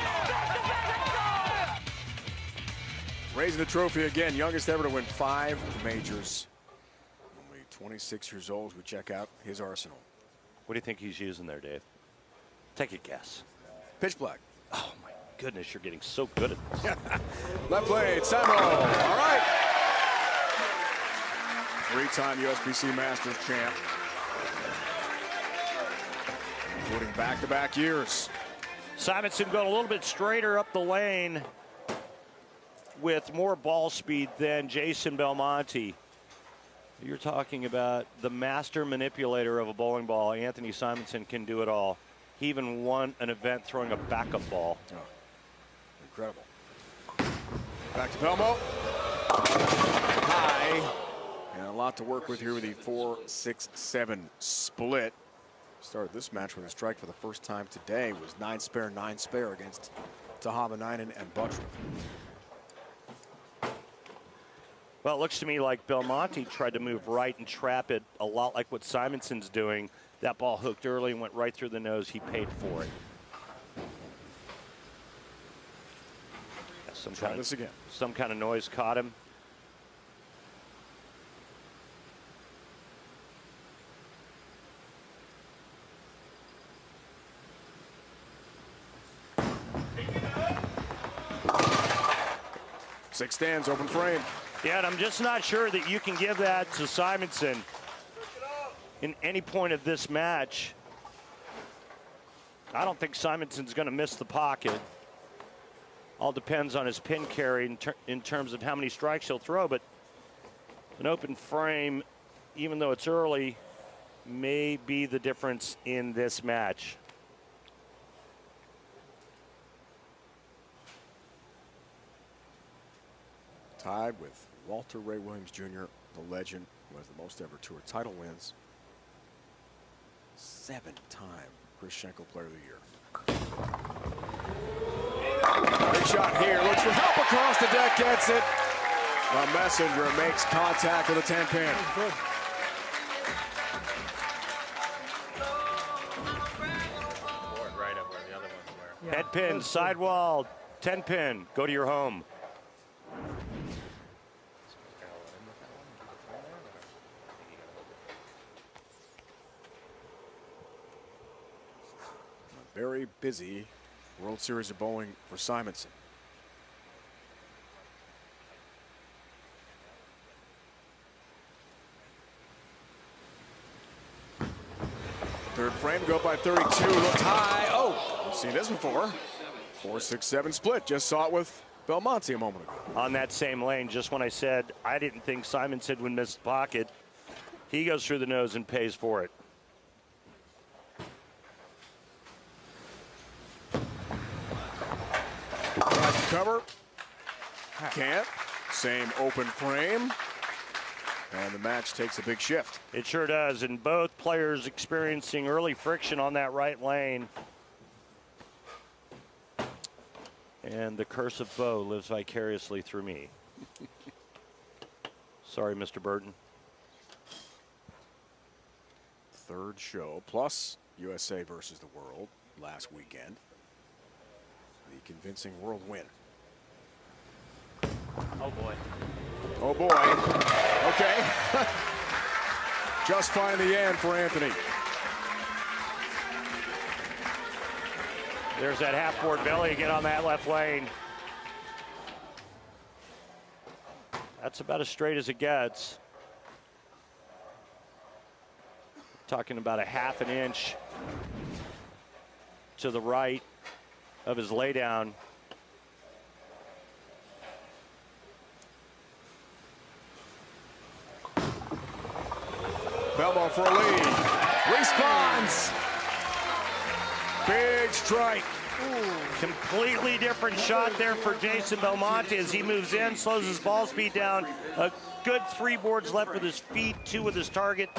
Raising the trophy again, youngest ever to win 5 majors. Only 26 years old as we check out his arsenal. What do you think he's using there, Dave? Take a guess. Pitch black. Oh my goodness, you're getting so good at this. Left blade, Samo. All right. 3-time USBC Masters champ. Including back-to-back years. Simonson going a little bit straighter up the lane with more ball speed than Jason Belmonte. You're talking about the master manipulator of a bowling ball. Anthony Simonson can do it all. He even won an event throwing a backup ball. Oh, incredible. Back to Belmo. High. And a lot to work with here with the 4-6-7 split. Started this match with a strike for the first time today. It was 9 spare, 9 spare against Havanainen and Buttriff. Well, it looks to me like Belmonte tried to move right and trap it a lot like what Simonson's doing. That ball hooked early and went right through the nose. He paid for it. Try this again. Some kind of noise caught him. Six stands, open frame. Yeah, and I'm just not sure that you can give that to Simonson in any point of this match. I don't think Simonson's going to miss the pocket. All depends on his pin carry in terms of how many strikes he'll throw, but an open frame, even though it's early, may be the difference in this match. Tied with Walter Ray Williams Jr., the legend, who has the most ever tour title wins. 7-time Chris Schenkel Player of the Year. Big shot here, looks for help across the deck, gets it. The messenger makes contact with a 10 pin. Right up where the other ones were. Head pin, sidewall, 10 pin, go to your home. Very busy World Series of Bowling for Simonson. Third frame, go up by 32, looked high. Oh, seen this before. 4-6-7 split, just saw it with Belmonte a moment ago. On that same lane, just when I said I didn't think Simonson would miss the pocket, he goes through the nose and pays for it. Tries to cover, can't. Same open frame. And the match takes a big shift. It sure does, and both players experiencing early friction on that right lane. And the curse of Bo lives vicariously through me. Sorry, Mr. Burton. Third show, plus USA versus the world last weekend. The convincing world win. Oh, boy. Oh, boy. Okay. Just fine in the end for Anthony. There's that half-board belly again on that left lane. That's about as straight as it gets. Talking about a half an inch to the right of his laydown. Belmo for a lead. Responds. Big strike. Completely different shot there for Jason Belmonte as he moves in, slows his ball speed down. A good 3 boards left with his feet, 2 with his target.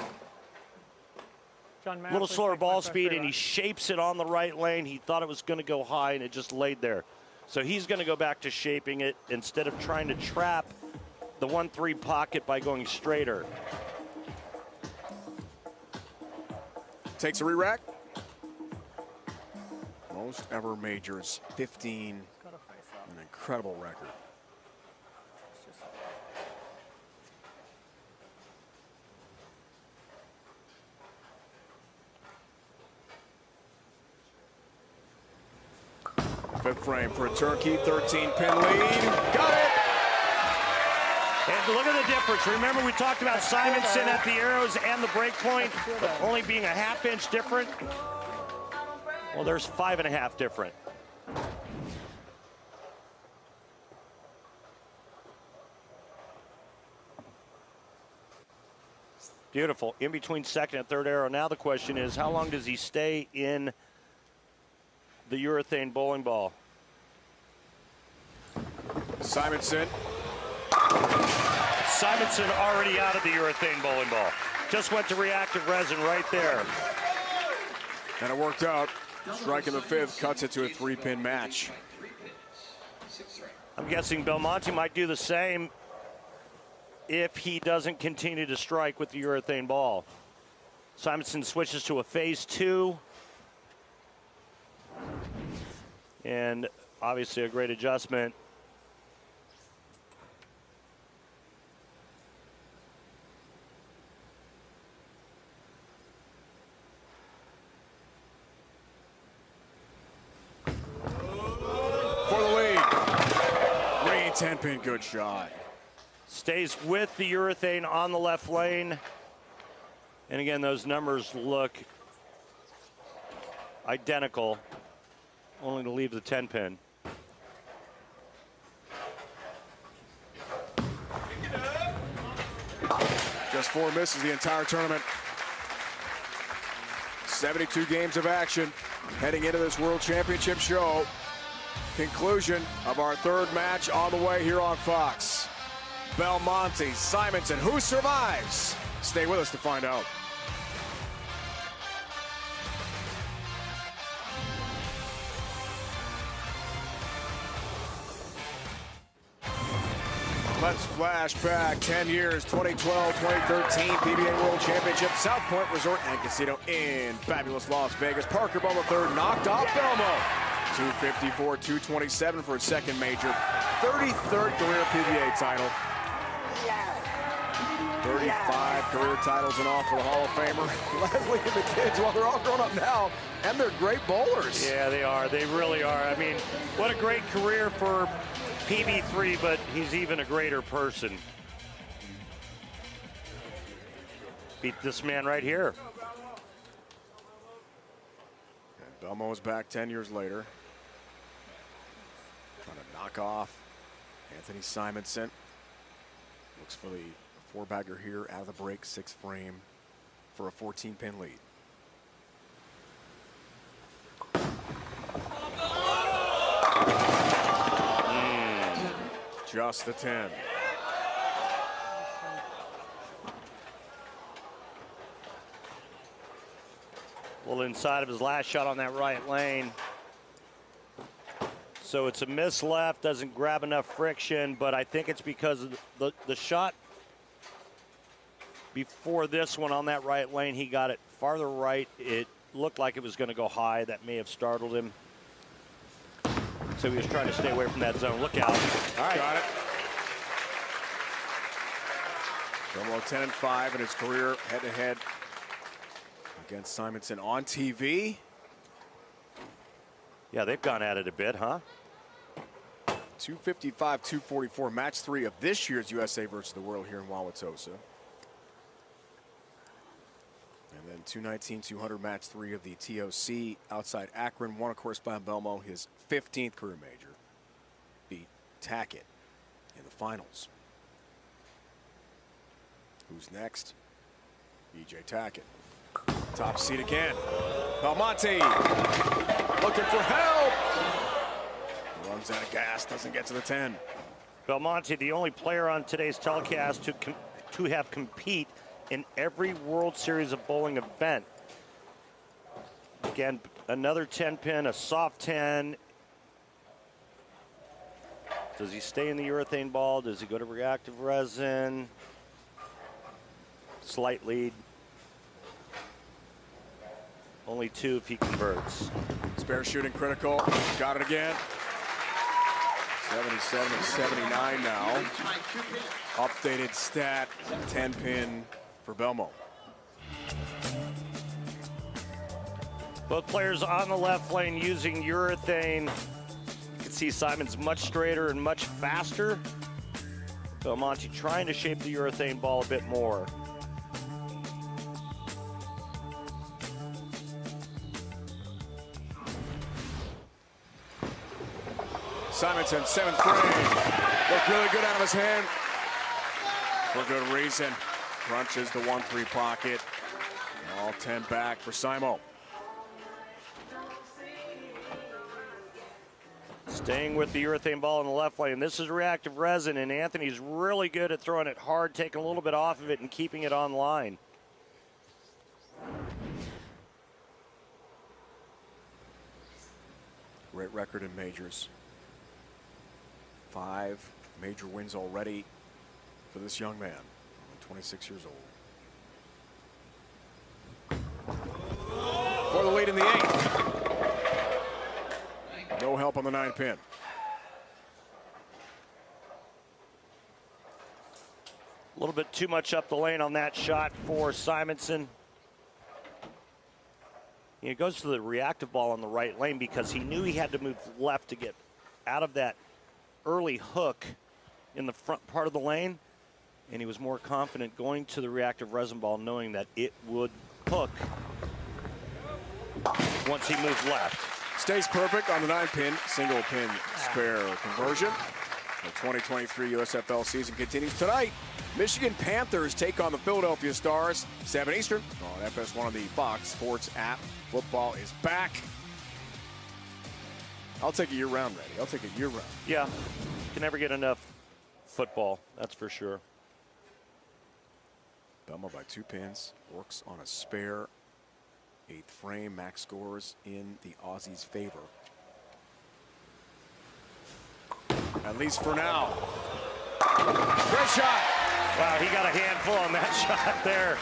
A little slower ball speed, and he shapes it on the right lane. He thought it was going to go high, and it just laid there. So he's going to go back to shaping it instead of trying to trap the 1-3 pocket by going straighter. Takes a re-rack. Most ever majors, 15. An incredible record. Fifth frame for a turkey, 13-pin lead. Got it! And look at the difference. Remember, we talked about Simonson at the arrows and the break point only being a half-inch different. Well, there's 5.5 different. Beautiful. In between second and third arrow. Now the question is, how long does he stay in the urethane bowling ball? Simonson. Simonson already out of the urethane bowling ball. Just went to reactive resin right there. And it worked out. Strike in the fifth cuts it to a 3-pin match. I'm guessing Belmonte might do the same if he doesn't continue to strike with the urethane ball. Simonson switches to a phase 2. And obviously a great adjustment. For the lead. 10-pin, good shot. Stays with the urethane on the left lane. And again, those numbers look identical, only to leave the 10-pin. Just 4 misses the entire tournament. 72 games of action heading into this World Championship show. Conclusion of our third match on the way here on Fox. Belmonte, Simonson, who survives? Stay with us to find out. Let's flash back 10 years, 2012, 2013 PBA World Championship, South Point Resort and Casino in fabulous Las Vegas. Parker Bum III knocked off Belmo. 254, 227 for his second major, 33rd career PBA title. 35 career titles and all for the Hall of Famer. Leslie and the kids, well, they're all grown up now, and they're great bowlers. Yeah, they are. They really are. I mean, what a great career for PB3, but he's even a greater person. Beat this man right here. And Belmo is back 10 years later. Trying to knock off Anthony Simonson. Looks for the four-bagger here out of the break, 6th frame for a 14-pin lead. Just the 10. Well, inside of his last shot on that right lane. So it's a miss left, doesn't grab enough friction, but I think it's because of the shot before this one on that right lane, he got it farther right. It looked like it was going to go high. That may have startled him. So he was trying to stay away from that zone. Look out. All right. Got it. Belmo 10-5 in his career head-to-head against Simonson on TV. Yeah, they've gone at it a bit, huh? 255, 244, match 3 of this year's USA versus the World here in Wauwatosa. And then 219, 200, match 3 of the TOC outside Akron. Won, of course, by Belmo, his 15th career major. Beat Tackett in the finals. Who's next? E.J. Tackett. Top seed again. Belmonte looking for help. Runs out of gas, doesn't get to the 10. Belmonte, the only player on today's telecast to have compete in every World Series of Bowling event. Again, another 10-pin, a soft 10. Does he stay in the urethane ball? Does he go to reactive resin? Slight lead. Only 2 if he converts. Spare shooting critical. Got it again. 77 and 79 now. Updated stat, 10-pin for Belmo. Both players on the left lane using urethane. You can see Simon's much straighter and much faster. Belmonte trying to shape the urethane ball a bit more. Simonson, 7th frame. Looked really good out of his hand. For good reason. Crunches the 1-3 pocket. All 10 back for Simo. Staying with the urethane ball in the left lane. This is reactive resin, and Anthony's really good at throwing it hard, taking a little bit off of it and keeping it on line. Great record in majors. 5 major wins already for this young man, only 26 years old. For the lead in the 8th. No help on the 9-pin. A little bit too much up the lane on that shot for Simonson. He goes to the reactive ball on the right lane because he knew he had to move left to get out of that early hook in the front part of the lane, and he was more confident going to the reactive resin ball knowing that it would hook once he moved left. Stays perfect on the 9-pin, single pin spare conversion. The 2023 USFL season continues tonight. Michigan Panthers take on the Philadelphia Stars, 7 Eastern on FS1 on the Fox Sports app. Football is back. I'll take it year-round, Randy. I'll take it year-round. Yeah, you can never get enough football, that's for sure. Belmo by 2 pins, works on a spare 8th frame. Max scores in the Aussies' favor. At least for now. Great shot. Wow, he got a handful on that shot there.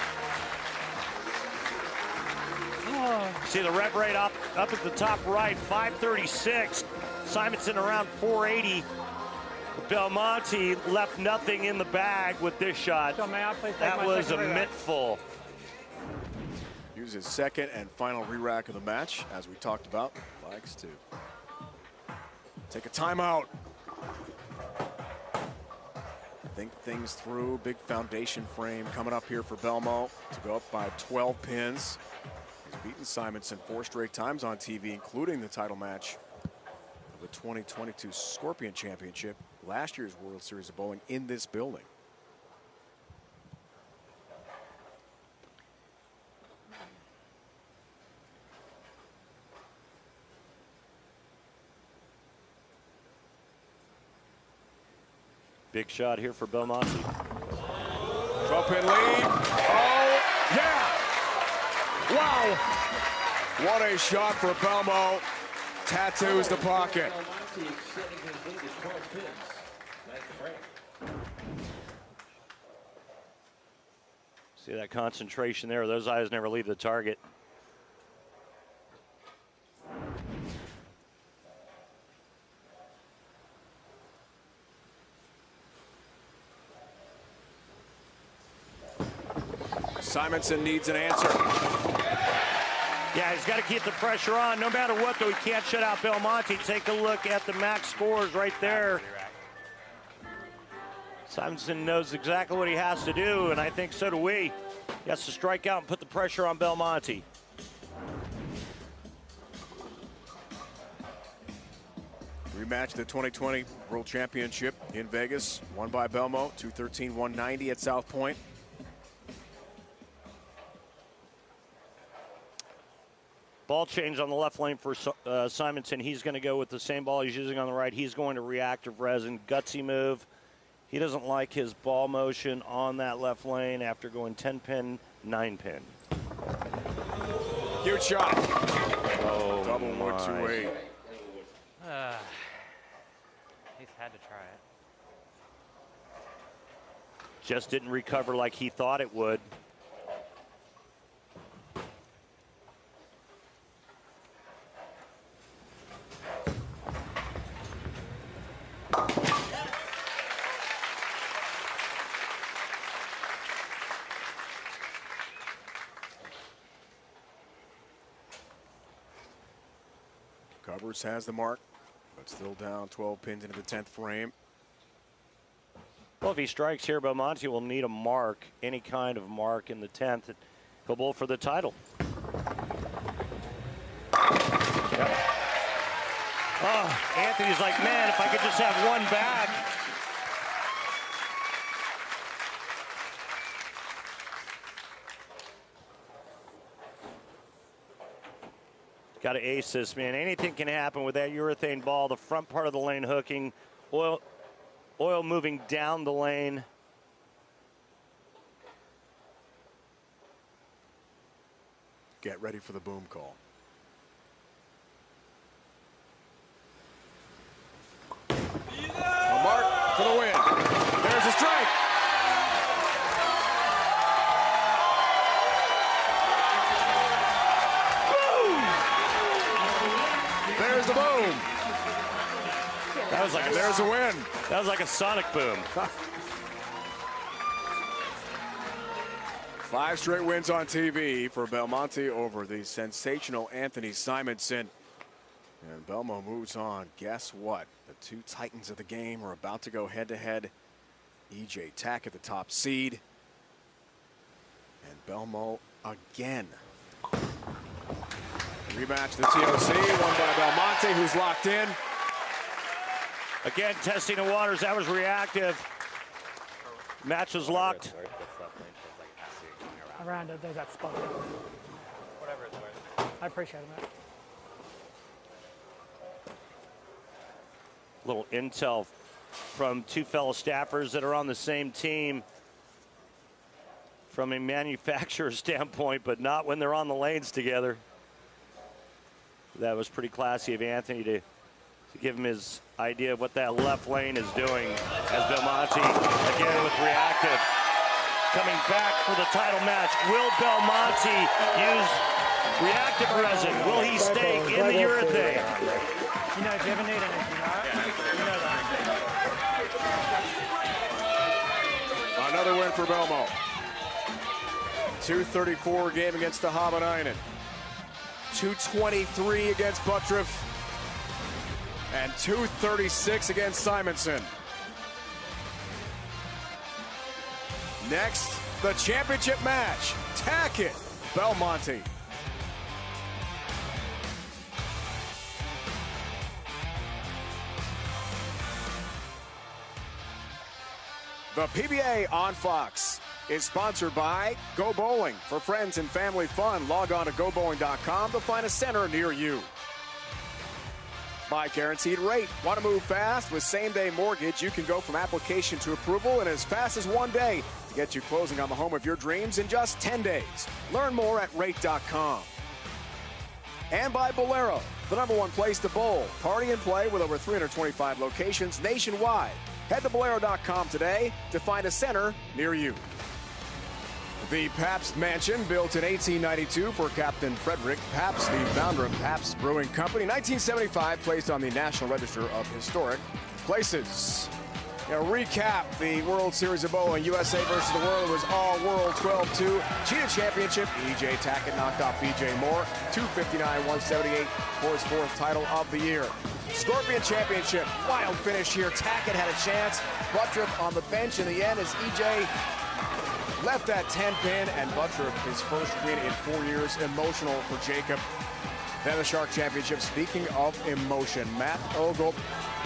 See the rev rate up at the top right, 536. Simonson around 480. Belmonte left nothing in the bag with this shot. So may I please take That my was a second re-rack? mittful. Use his second and final re-rack of the match, as we talked about. Likes to take a timeout. Think things through. Big foundation frame coming up here for Belmo to go up by 12 pins. He's beaten Simonson 4 straight times on TV, including the title match of the 2022 Scorpion Championship, last year's World Series of Bowling in this building. Big shot here for Belmonte. 12-pin lead. Oh, yeah! Wow! What a shot for Belmo. Tattoos the pocket. See that concentration there. Those eyes never leave the target. Simonson needs an answer. Yeah, he's got to keep the pressure on. No matter what, though, he can't shut out Belmonte. Take a look at the max scores right there. Simonson knows exactly what he has to do, and I think so do we. He has to strike out and put the pressure on Belmonte. Rematch the 2020 World Championship in Vegas, won by Belmo, 213-190 at South Point. Ball change on the left lane for Simonson. He's going to go with the same ball he's using on the right. He's going to reactive resin. Gutsy move. He doesn't like his ball motion on that left lane after going 10-pin, 9-pin. Huge shot. Oh, double wood 2-8. He's had to try it. Just didn't recover like he thought it would. Covers has the mark, but still down 12 pins into the 10th frame. Well, if he strikes here, Belmonte will need a mark, any kind of mark in the 10th. He'll bowl for the title. Oh, Anthony's like, man, if I could just have one back. Got to ace this, man. Anything can happen with that urethane ball. The front part of the lane hooking, oil moving down the lane. Get ready for the boom call. A mark for the win. There's a strike. There's the boom. That was like there's a win. That was like a sonic boom. 5 straight wins on TV for Belmonte over the sensational Anthony Simonson. And Belmo moves on. Guess what? The two titans of the game are about to go head-to-head. EJ Tack at the top seed. And Belmo again. Rematch the TOC, won by Belmonte, who's locked in. Again, testing the waters. That was reactive. Match was locked. Around it, there's that spot. Whatever it's worth. I appreciate it, mate. Little intel from two fellow staffers that are on the same team from a manufacturer standpoint, but not when they're on the lanes together. That was pretty classy of Anthony to give him his idea of what that left lane is doing, as Belmonte, again with reactive, coming back for the title match. Will Belmonte use reactive resin? Will he stay in the urethane? You know, if you ever need anything, all right? You know that. for Belmo. 234 game against the Havanainen. 223 against Buttriff. And 236 against Simonson. Next, the championship match. Tackett, Belmonte. The PBA on Fox is sponsored by Go Bowling. For friends and family fun, log on to gobowling.com to find a center near you. By Guaranteed Rate. Want to move fast? With same-day mortgage, you can go from application to approval in as fast as 1 day to get you closing on the home of your dreams in just 10 days. Learn more at rate.com. And by Bolero, the #1 place to bowl. Party and play with over 325 locations nationwide. Head to Bolero.com today to find a center near you. The Pabst Mansion, built in 1892 for Captain Frederick Pabst, the founder of Pabst Brewing Company. 1975, placed on the National Register of Historic Places. Recap the World Series of Bowling. USA versus the World was all world 12-2. Cheetah Championship. E.J. Tackett knocked off B.J. Moore. 259-178 for his 4th title of the year. Scorpion Championship. Wild finish here. Tackett had a chance. Buttriff on the bench in the end as E.J. left that 10-pin, and Buttriff his first win in 4 years. Emotional for Jacob. Then the Shark Championship. Speaking of emotion, Matt Ogle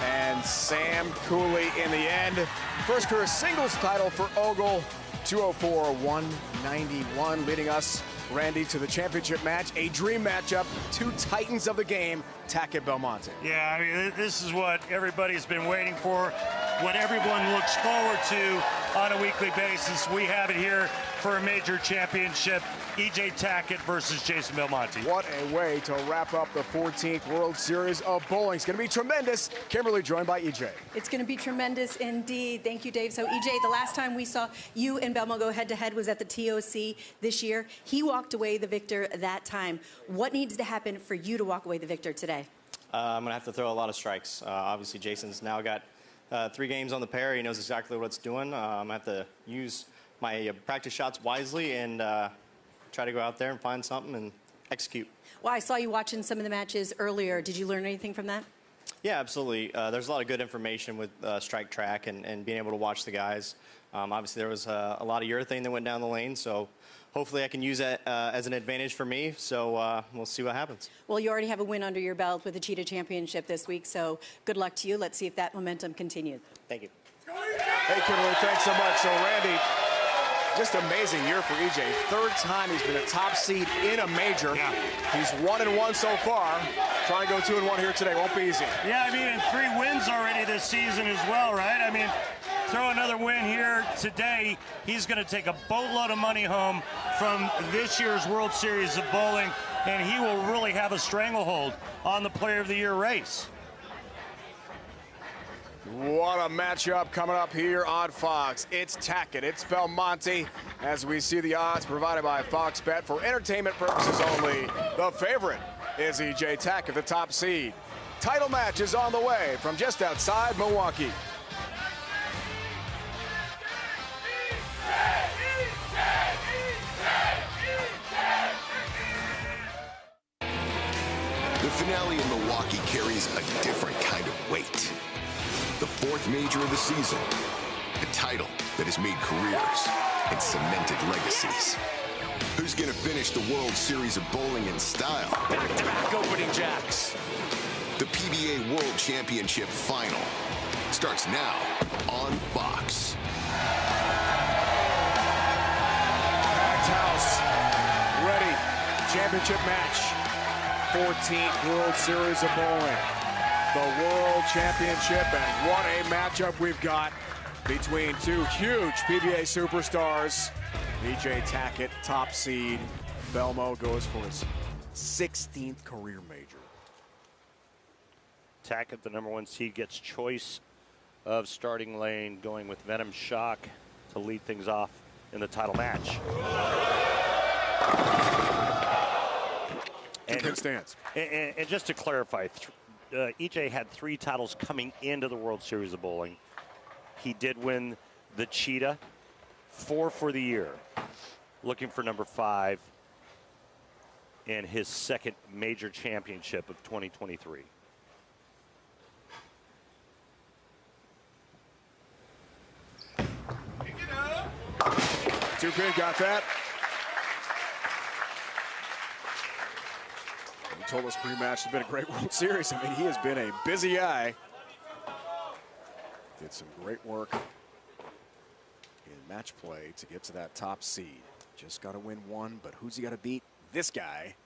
and Sam Cooley in the end. First career singles title for Ogle. 204-191, leading us, Randy, to the championship match. A dream matchup. 2 titans of the game, Tackett, Belmonte. Yeah, I mean, this is what everybody's been waiting for, what everyone looks forward to on a weekly basis. We have it here for a major championship. E.J. Tackett versus Jason Belmonte. What a way to wrap up the 14th World Series of Bowling. It's going to be tremendous. Kimberly joined by E.J. It's going to be tremendous indeed. Thank you, Dave. So, E.J., the last time we saw you and Belmo go head-to-head was at the TOC this year. He walked away the victor that time. What needs to happen for you to walk away the victor today? I'm going to have to throw a lot of strikes. Obviously, Jason's now got 3 games on the pair. He knows exactly what it's doing. I'm going to have to use my practice shots wisely and try to go out there and find something and execute. Well, I saw you watching some of the matches earlier. Did you learn anything from that? Yeah, absolutely. There's a lot of good information with Strike Track and being able to watch the guys. Obviously, there was a lot of urethane that went down the lane, so hopefully I can use that as an advantage for me. So we'll see what happens. Well, you already have a win under your belt with the Cheetah Championship this week, so good luck to you. Let's see if that momentum continues. Thank you. Hey, Kimberly, thanks so much. So, Randy, just amazing year for EJ. 3rd time he's been a top seed in a major. Yeah. He's 1-1 so far. Trying to go 2-1 here today. Won't be easy. Yeah, I mean, and 3 wins already this season as well, right? I mean, throw another win here today. He's going to take a boatload of money home from this year's World Series of Bowling, and he will really have a stranglehold on the Player of the Year race. What a matchup coming up here on Fox. It's Tackett, it's Belmonte, as we see the odds provided by Fox Bet for entertainment purposes only. The favorite is E.J. Tackett, the top seed. Title match is on the way from just outside Milwaukee. The finale in Milwaukee carries a different kind of weight. The 4th major of the season, a title that has made careers and cemented legacies. Who's going to finish the World Series of Bowling in style? Back-to-back opening jacks. The PBA World Championship Final starts now on Fox. Packed house, ready. Championship match. 14th World Series of Bowling. The World Championship, and what a matchup we've got between 2 huge PBA superstars. E.J. Tackett, top seed. Belmo goes for his 16th career major. Tackett, the #1 seed, gets choice of starting lane, going with Venom Shock to lead things off in the title match. And stance. And just to clarify, EJ had 3 titles coming into the World Series of Bowling. He did win the Cheetah 4 for the year. Looking for number 5 in his second major championship of 2023. Two-pin got that. He told us pre-match it's been a great World Series. I mean, he has been a busy guy. Did some great work in match play to get to that top seed. Just got to win one, but who's he got to beat? This guy.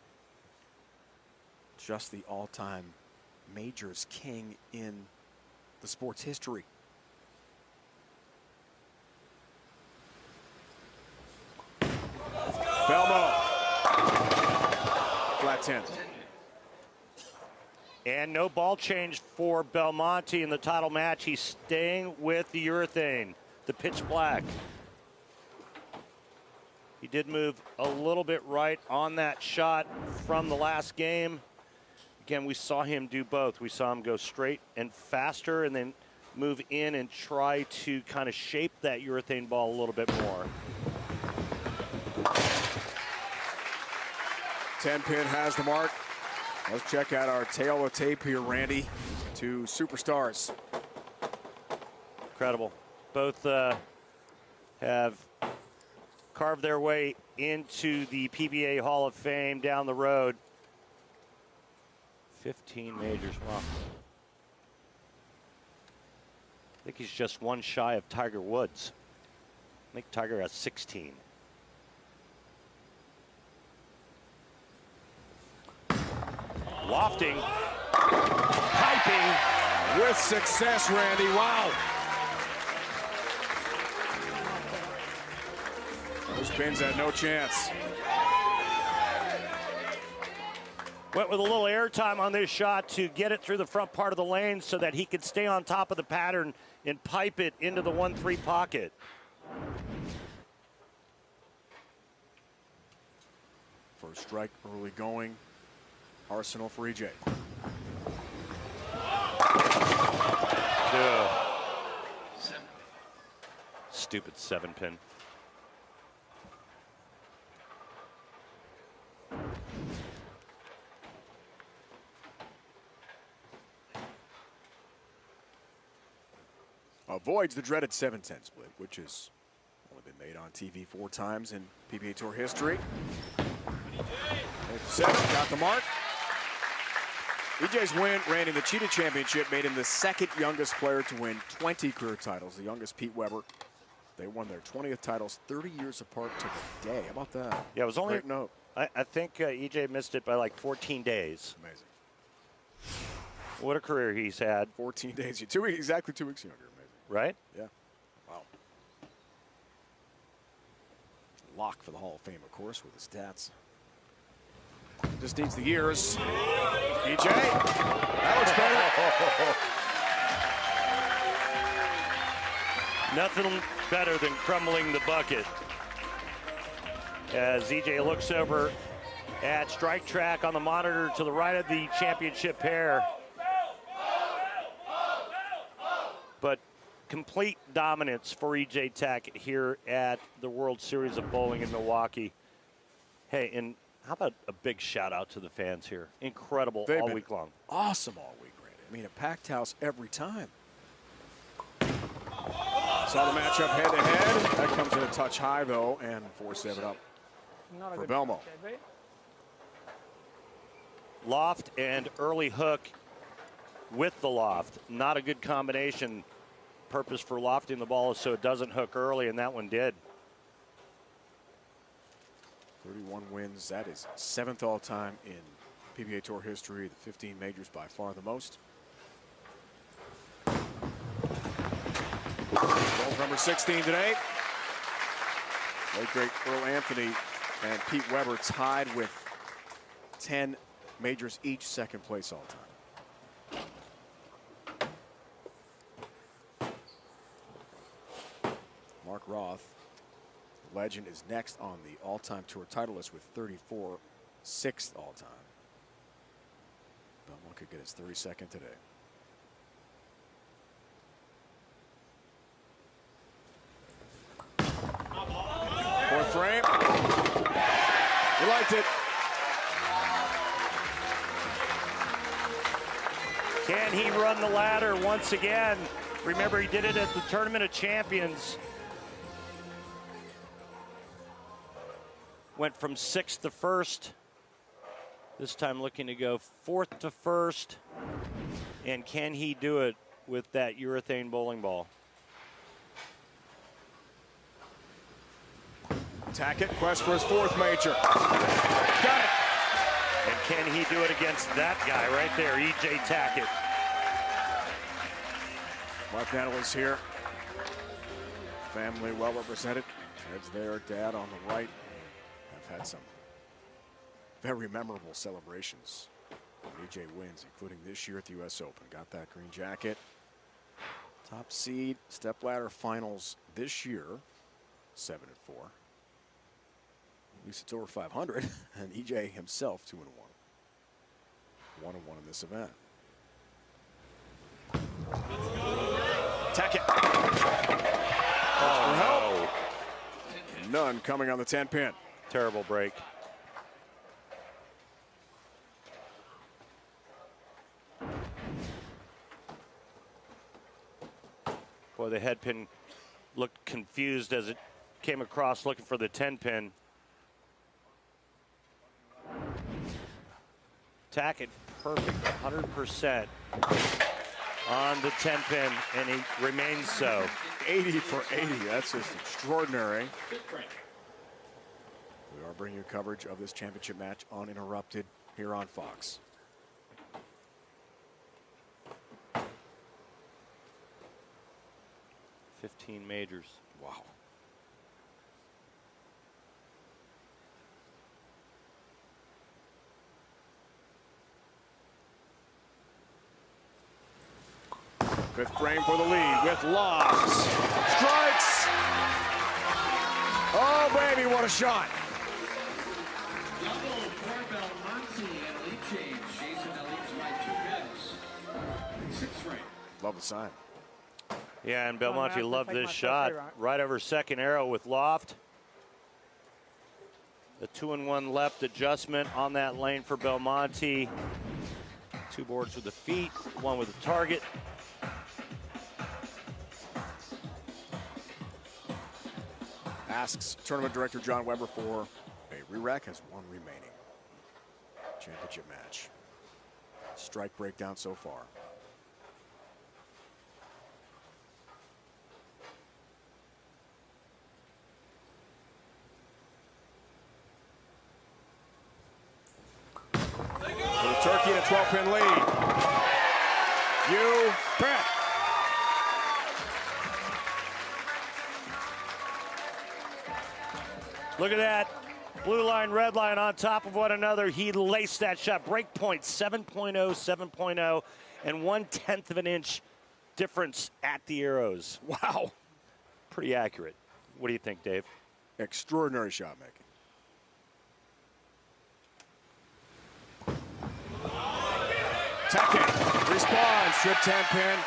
Just the all-time majors king in the sport's history. Belmo. Flat 10. And no ball change for Belmonte in the title match. He's staying with the urethane, the pitch black. He did move a little bit right on that shot from the last game. Again, we saw him do both. We saw him go straight and faster and then move in and try to kind of shape that urethane ball a little bit more. 10-pin has the mark. Let's check out our tail of tape here, Randy. Two superstars. Incredible. Both have carved their way into the PBA Hall of Fame down the road. 15 majors. Wow. I think he's just one shy of Tiger Woods. I think Tiger has 16. Lofting, piping with success, Randy. Wow. Those pins had no chance. Went with a little airtime on this shot to get it through the front part of the lane so that he could stay on top of the pattern and pipe it into the 1-3 pocket. First strike early going. Arsenal for EJ. Stupid 7-pin. Avoids the dreaded 7-10 split, which has only been made on TV 4 times in PBA Tour history. 7 got the mark. EJ's win, Randy, the Cheetah Championship, made him the second youngest player to win 20 career titles. The youngest, Pete Weber. They won their 20th titles 30 years apart to the day. How about that? Yeah, it was only. Great note. I think EJ missed it by like 14 days. Amazing. What a career he's had. 14 days. Exactly 2 weeks younger. Amazing. Right? Yeah. Wow. Lock for the Hall of Fame, of course, with his stats. Just needs the years. EJ. That looks better. Nothing better than crumbling the bucket. As EJ looks over at strike track on the monitor to the right of the championship pair. But complete dominance for EJ Tech here at the World Series of Bowling in Milwaukee. Hey, and how about a big shout out to the fans here? Incredible. They've all week long. Awesome all week, Randy. I mean, a packed house every time. Saw the matchup head to head. That comes in a touch high though, and 4-7 up for Belmo. Loft and early hook with the loft. Not a good combination. Purpose for lofting the ball is so it doesn't hook early, and that one did. 31 wins. That is 7th all-time in PBA Tour history. The 15 majors, by far the most. Goal number 16 today. Late great Earl Anthony and Pete Weber tied with 10 majors each, second place all time. Mark Roth, legend, is next on the all-time tour title list with 34, 6th all-time. Belmont could get his 32nd today. frame. He liked it. Can he run the ladder once again? Remember, he did it at the Tournament of Champions. Went from 6th to 1st. This time looking to go 4th to 1st. And can he do it with that urethane bowling ball? Tackett, quest for his 4th major. Got it. And can he do it against that guy right there, E.J. Tackett? Wife Natalie's here. Family well represented. Ted's there, Dad on the right. Have had some very memorable celebrations when E.J. wins, including this year at the U.S. Open. Got that green jacket. Top seed, Stepladder finals this year, 7-4. At least it's over 500, and EJ himself 2-1. 1-1 in this event. Tackett. For help. None coming on the 10-pin. Terrible break. Boy, the head pin looked confused as it came across looking for the 10-pin. Tackett, perfect, 100% on the 10-pin, and he remains so. 80 for 80, that's just extraordinary. We are bringing you coverage of this championship match uninterrupted here on Fox. $15 majors. Wow. Fifth frame for the lead with lofts. Strikes. Oh, baby, what a shot. Love the sign. Yeah, and Belmonte loved this shot. Right over second arrow with loft. The 2-1 left adjustment on that lane for Belmonte. 2 boards with the feet, 1 with the target. Asks tournament director John Weber for a re-rack, has 1 remaining. Championship match. Strike breakdown so far. Turkey in a 12-pin lead. You bet. Look at that. Blue line, red line on top of one another. He laced that shot. Break point 7.0, 7.0, and 1/10 of an inch difference at the arrows. Wow. Pretty accurate. What do you think, Dave? Extraordinary shot making. Tackett responds, trip 10-pin.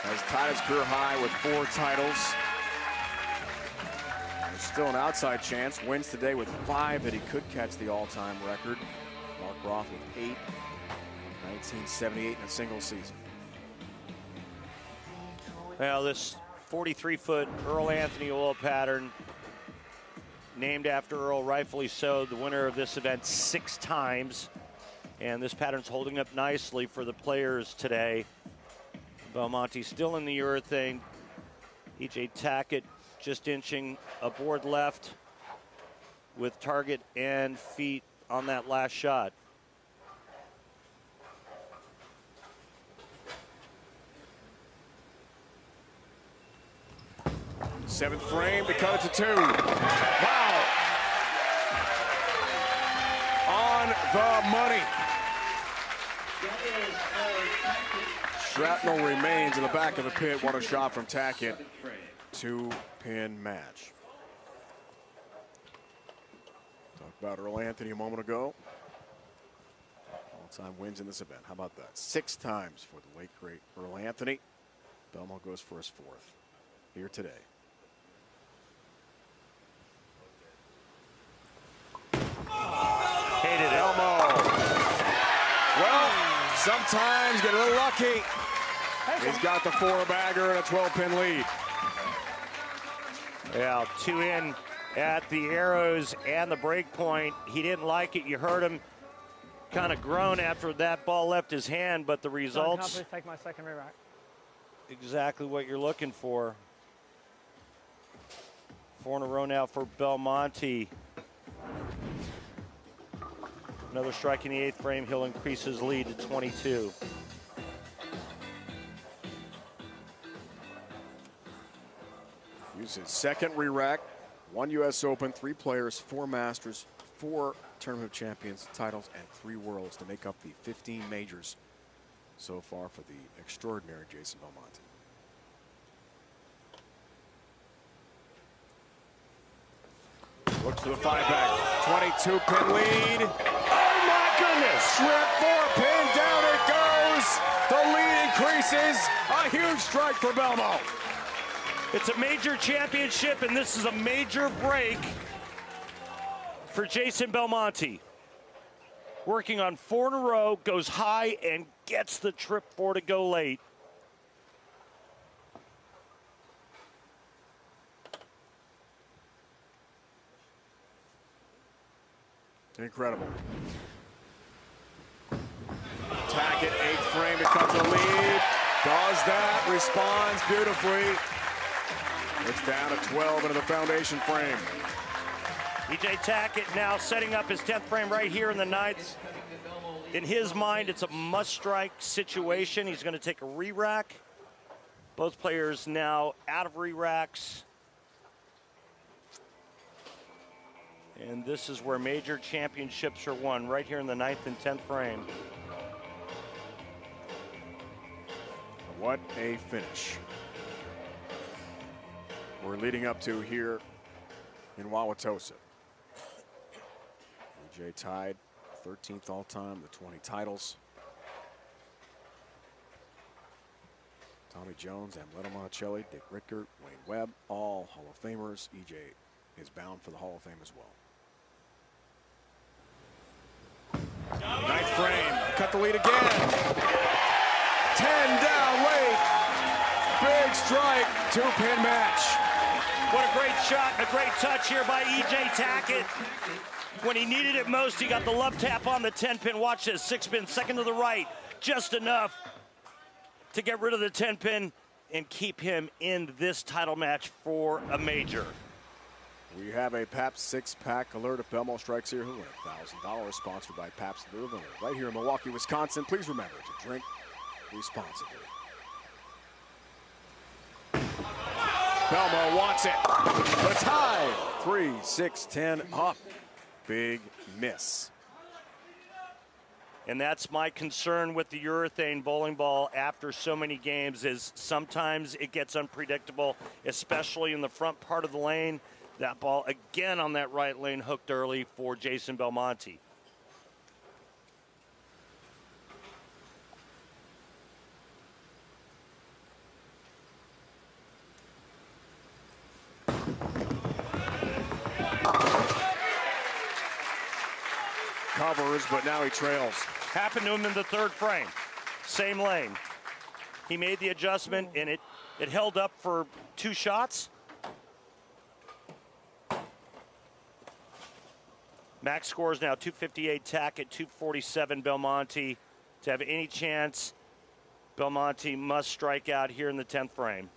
Has tied his career high with 4 titles. There's still an outside chance. Wins today with 5 that he could catch the all-time record. Mark Roth with 8. 1978 in a single season. Well, this 43-foot Earl Anthony oil pattern, named after Earl, rightfully so, the winner of this event 6 times. And this pattern's holding up nicely for the players today. Belmonte still in the urethane. E.J. Tackett just inching a board left with target and feet on that last shot. Seventh frame to cut it to 2. Wow. On the money. Shrapnel remains in the back of the pit. What a shot from Tackett. 2-pin match. Talked about Earl Anthony a moment ago. All-time wins in this event. How about that? 6 times for the late, great Earl Anthony. Belmo goes for his 4th here today. sometimes get a little lucky. He's got the 4-bagger and a 12-pin lead. Yeah, 2 in at the arrows and the break point. He didn't like it. You heard him kind of groan after that ball left his hand, but the results, Please take my second re-rack. exactly what you're looking for. 4 in a row now for Belmonte. Another strike in the 8th frame. He'll increase his lead to 22. Use his second re-rack. 1 U.S. Open, 3 players, 4 Masters, 4 Tournament of Champions titles, and 3 Worlds to make up the 15 majors so far for the extraordinary Jason Belmonte. Looks for the 5-bagger. 22-pin lead. Oh my goodness! Trip 4-pin, down it goes. The lead increases. A huge strike for Belmo. It's a major championship, and this is a major break for Jason Belmonte. Working on 4 in a row, goes high and gets the trip 4 to go late. Incredible. Tackett, 8th frame to cut the lead. Does that, responds beautifully. It's down to 12 into the foundation frame. E.J. Tackett now setting up his 10th frame right here in the 9th. In his mind, it's a must-strike situation. He's going to take a re-rack. Both players now out of re-racks. And this is where major championships are won, right here in the 9th and 10th frame. What a finish. We're leading up to here in Wauwatosa. EJ tied 13th all-time, the 20 titles. Tommy Jones, Amleto Monticelli, Dick Rickert, Wayne Webb, all Hall of Famers. EJ is bound for the Hall of Fame as well. 9th frame, cut the lead again. 10 down late. Big strike, 2-pin match. What a great shot and a great touch here by E.J. Tackett. When he needed it most, he got the love tap on the 10-pin. Watch this, 6-pin, second to the right. Just enough to get rid of the 10-pin and keep him in this title match for a major. We have a Pabst 6-pack alert. If Belmo strikes here, he'll win $1,000, sponsored by Pabst Blue Ribbon, right here in Milwaukee, Wisconsin. Please remember to drink responsibly. Belmo wants it. The tie. 3-6-10 up. Big miss. And that's my concern with the urethane bowling ball after so many games is sometimes it gets unpredictable, especially in the front part of the lane. That ball again on that right lane hooked early for Jason Belmonte. Covers, but now he trails. Happened to him in the 3rd frame. Same lane. He made the adjustment, and it held up for 2 shots. Max scores now 258 Tackett, 247 Belmonte. To have any chance, Belmonte must strike out here in the 10th frame.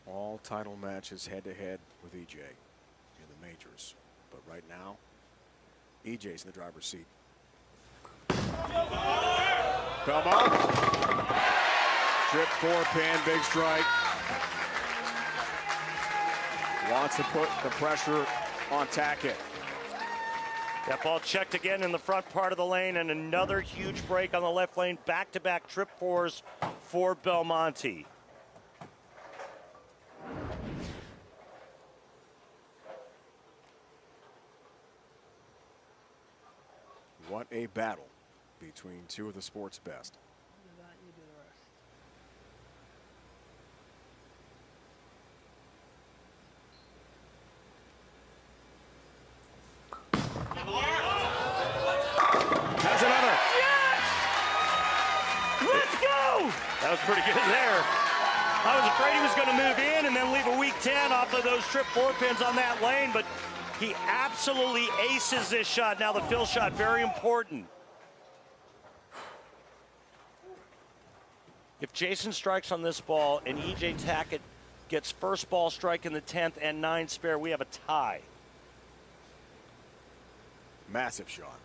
All title matches head-to-head with EJ in the majors. But right now, EJ's in the driver's seat. Belmo. Trip 4-pin, big strike. Wants to put the pressure on Tackett. That ball checked again in the front part of the lane, and another huge break on the left lane. Back-to-back trip 4s for Belmonte. What a battle between two of the sport's best. That was pretty good there. I was afraid he was going to move in and then leave a weak 10 off of those trip 4 pins on that lane, but he absolutely aces this shot. Now the fill shot, very important. If Jason strikes on this ball and E.J. Tackett gets first ball strike in the 10th and 9 spare, we have a tie. Massive shot.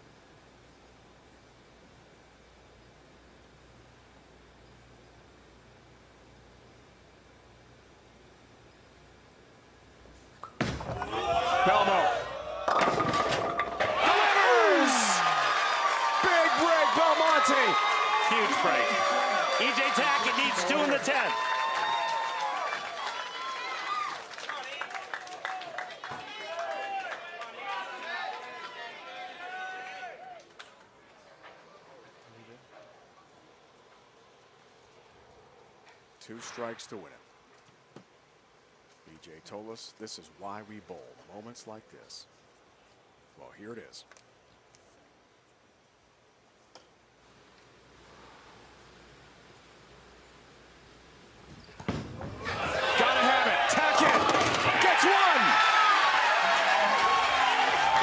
Belmo. Delivers! Big break, Belmonte. Huge break. E.J. Tackett needs 2 in the 10th. Two strikes to win it. BJ told us this is why we bowl. Moments like this. Well, here it is. Gotta have it. Tackett gets one.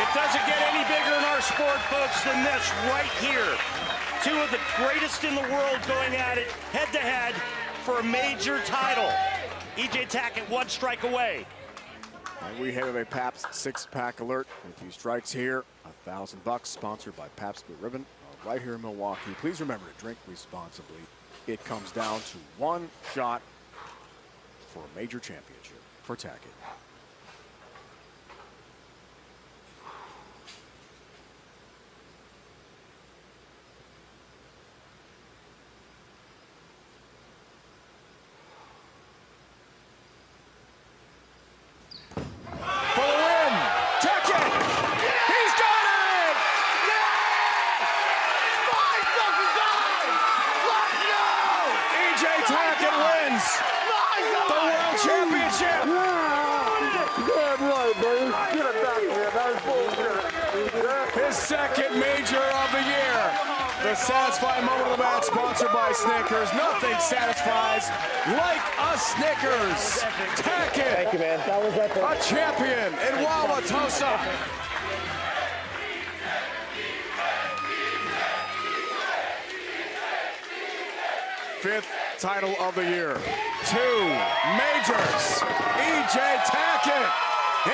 It doesn't get any bigger in our sport, folks, than this right here. 2 of the greatest in the world going at it head-to-head for a major title. E.J. Tackett 1 strike away. And we have a Pabst 6-pack alert. A few strikes here, $1,000, sponsored by Pabst Blue Ribbon, right here in Milwaukee. Please remember to drink responsibly. It comes down to 1 shot for a major championship for Tackett. His second major of the year. The satisfying moment of the match, sponsored by Snickers. Nothing satisfies like a Snickers. Tackett, Thank you, man. That was epic. A champion in Wauwatosa. Fifth title of the year. 2 majors. E.J. Tackett.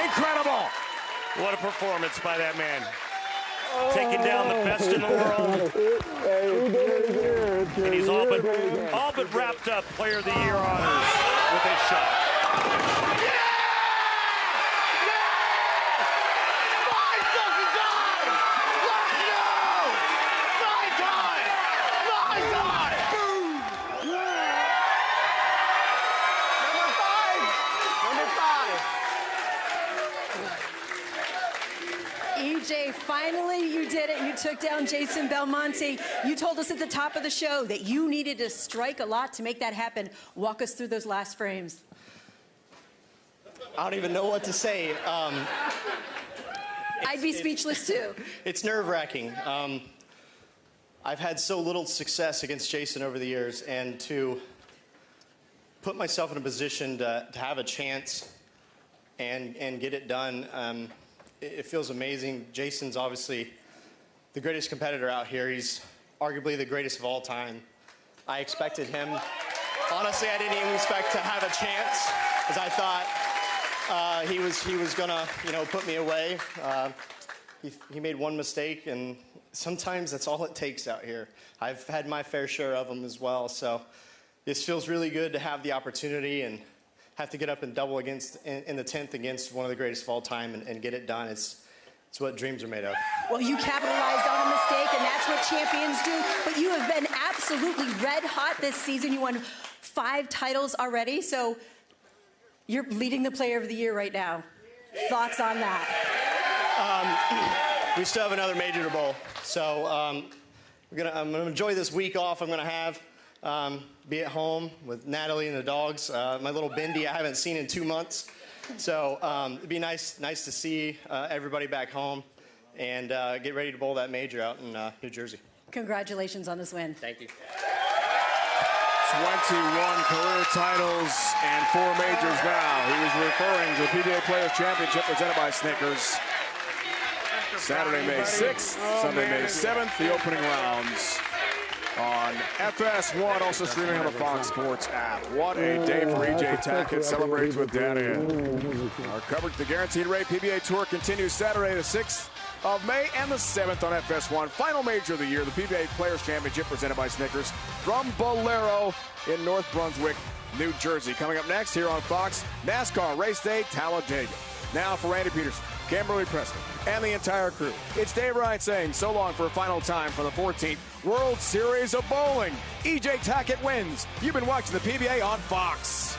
Incredible. What a performance by that man. Taking down the best in the world. And he's all but wrapped up Player of the Year honors with his shot. EJ, finally you did it. You took down Jason Belmonte. You told us at the top of the show that you needed to strike a lot to make that happen. Walk us through those last frames. I don't even know what to say. I'd be speechless too. It's nerve-wracking. I've had so little success against Jason over the years, and to put myself in a position to have a chance and get it done, it feels amazing. Jason's obviously the greatest competitor out here. He's arguably the greatest of all time. I expected him. Honestly, I didn't even expect to have a chance, because I thought he was gonna, put me away. He made one mistake, and sometimes that's all it takes out here. I've had my fair share of them as well, so this feels really good to have the opportunity and have to get up and double against in the 10th against one of the greatest of all time and get it done. It's what dreams are made of. Well, you capitalized on a mistake, and that's what champions do. But you have been absolutely red hot this season. You won 5 titles already, so you're leading the Player of the Year right now. Thoughts on that? We still have another major to bowl, so I'm gonna enjoy this week off I'm gonna have. Be at home with Natalie and the dogs. My little Bindi I haven't seen in 2 months. So it'd be nice to see everybody back home and get ready to bowl that major out in New Jersey. Congratulations on this win. Thank you. 21 career titles and 4 majors now. He was referring to the PBA Players Championship presented by Snickers. Saturday, May 6th, Sunday, May 7th, the opening rounds on FS1, also streaming on the Fox Sports app. What a day for EJ Tackett, celebrates with Daddy. Our coverage of the Guaranteed Rate PBA Tour continues Saturday the 6th of May and the 7th on FS1. Final major of the year, the PBA Players Championship presented by Snickers from Bolero in North Brunswick, New Jersey. Coming up next here on Fox, NASCAR Race Day, Talladega. Now for Randy Pedersen, Kimberly, Pressler, and the entire crew, it's Dave Wright saying so long for a final time for the 14th World Series of Bowling. EJ Tackett wins. You've been watching the PBA on Fox.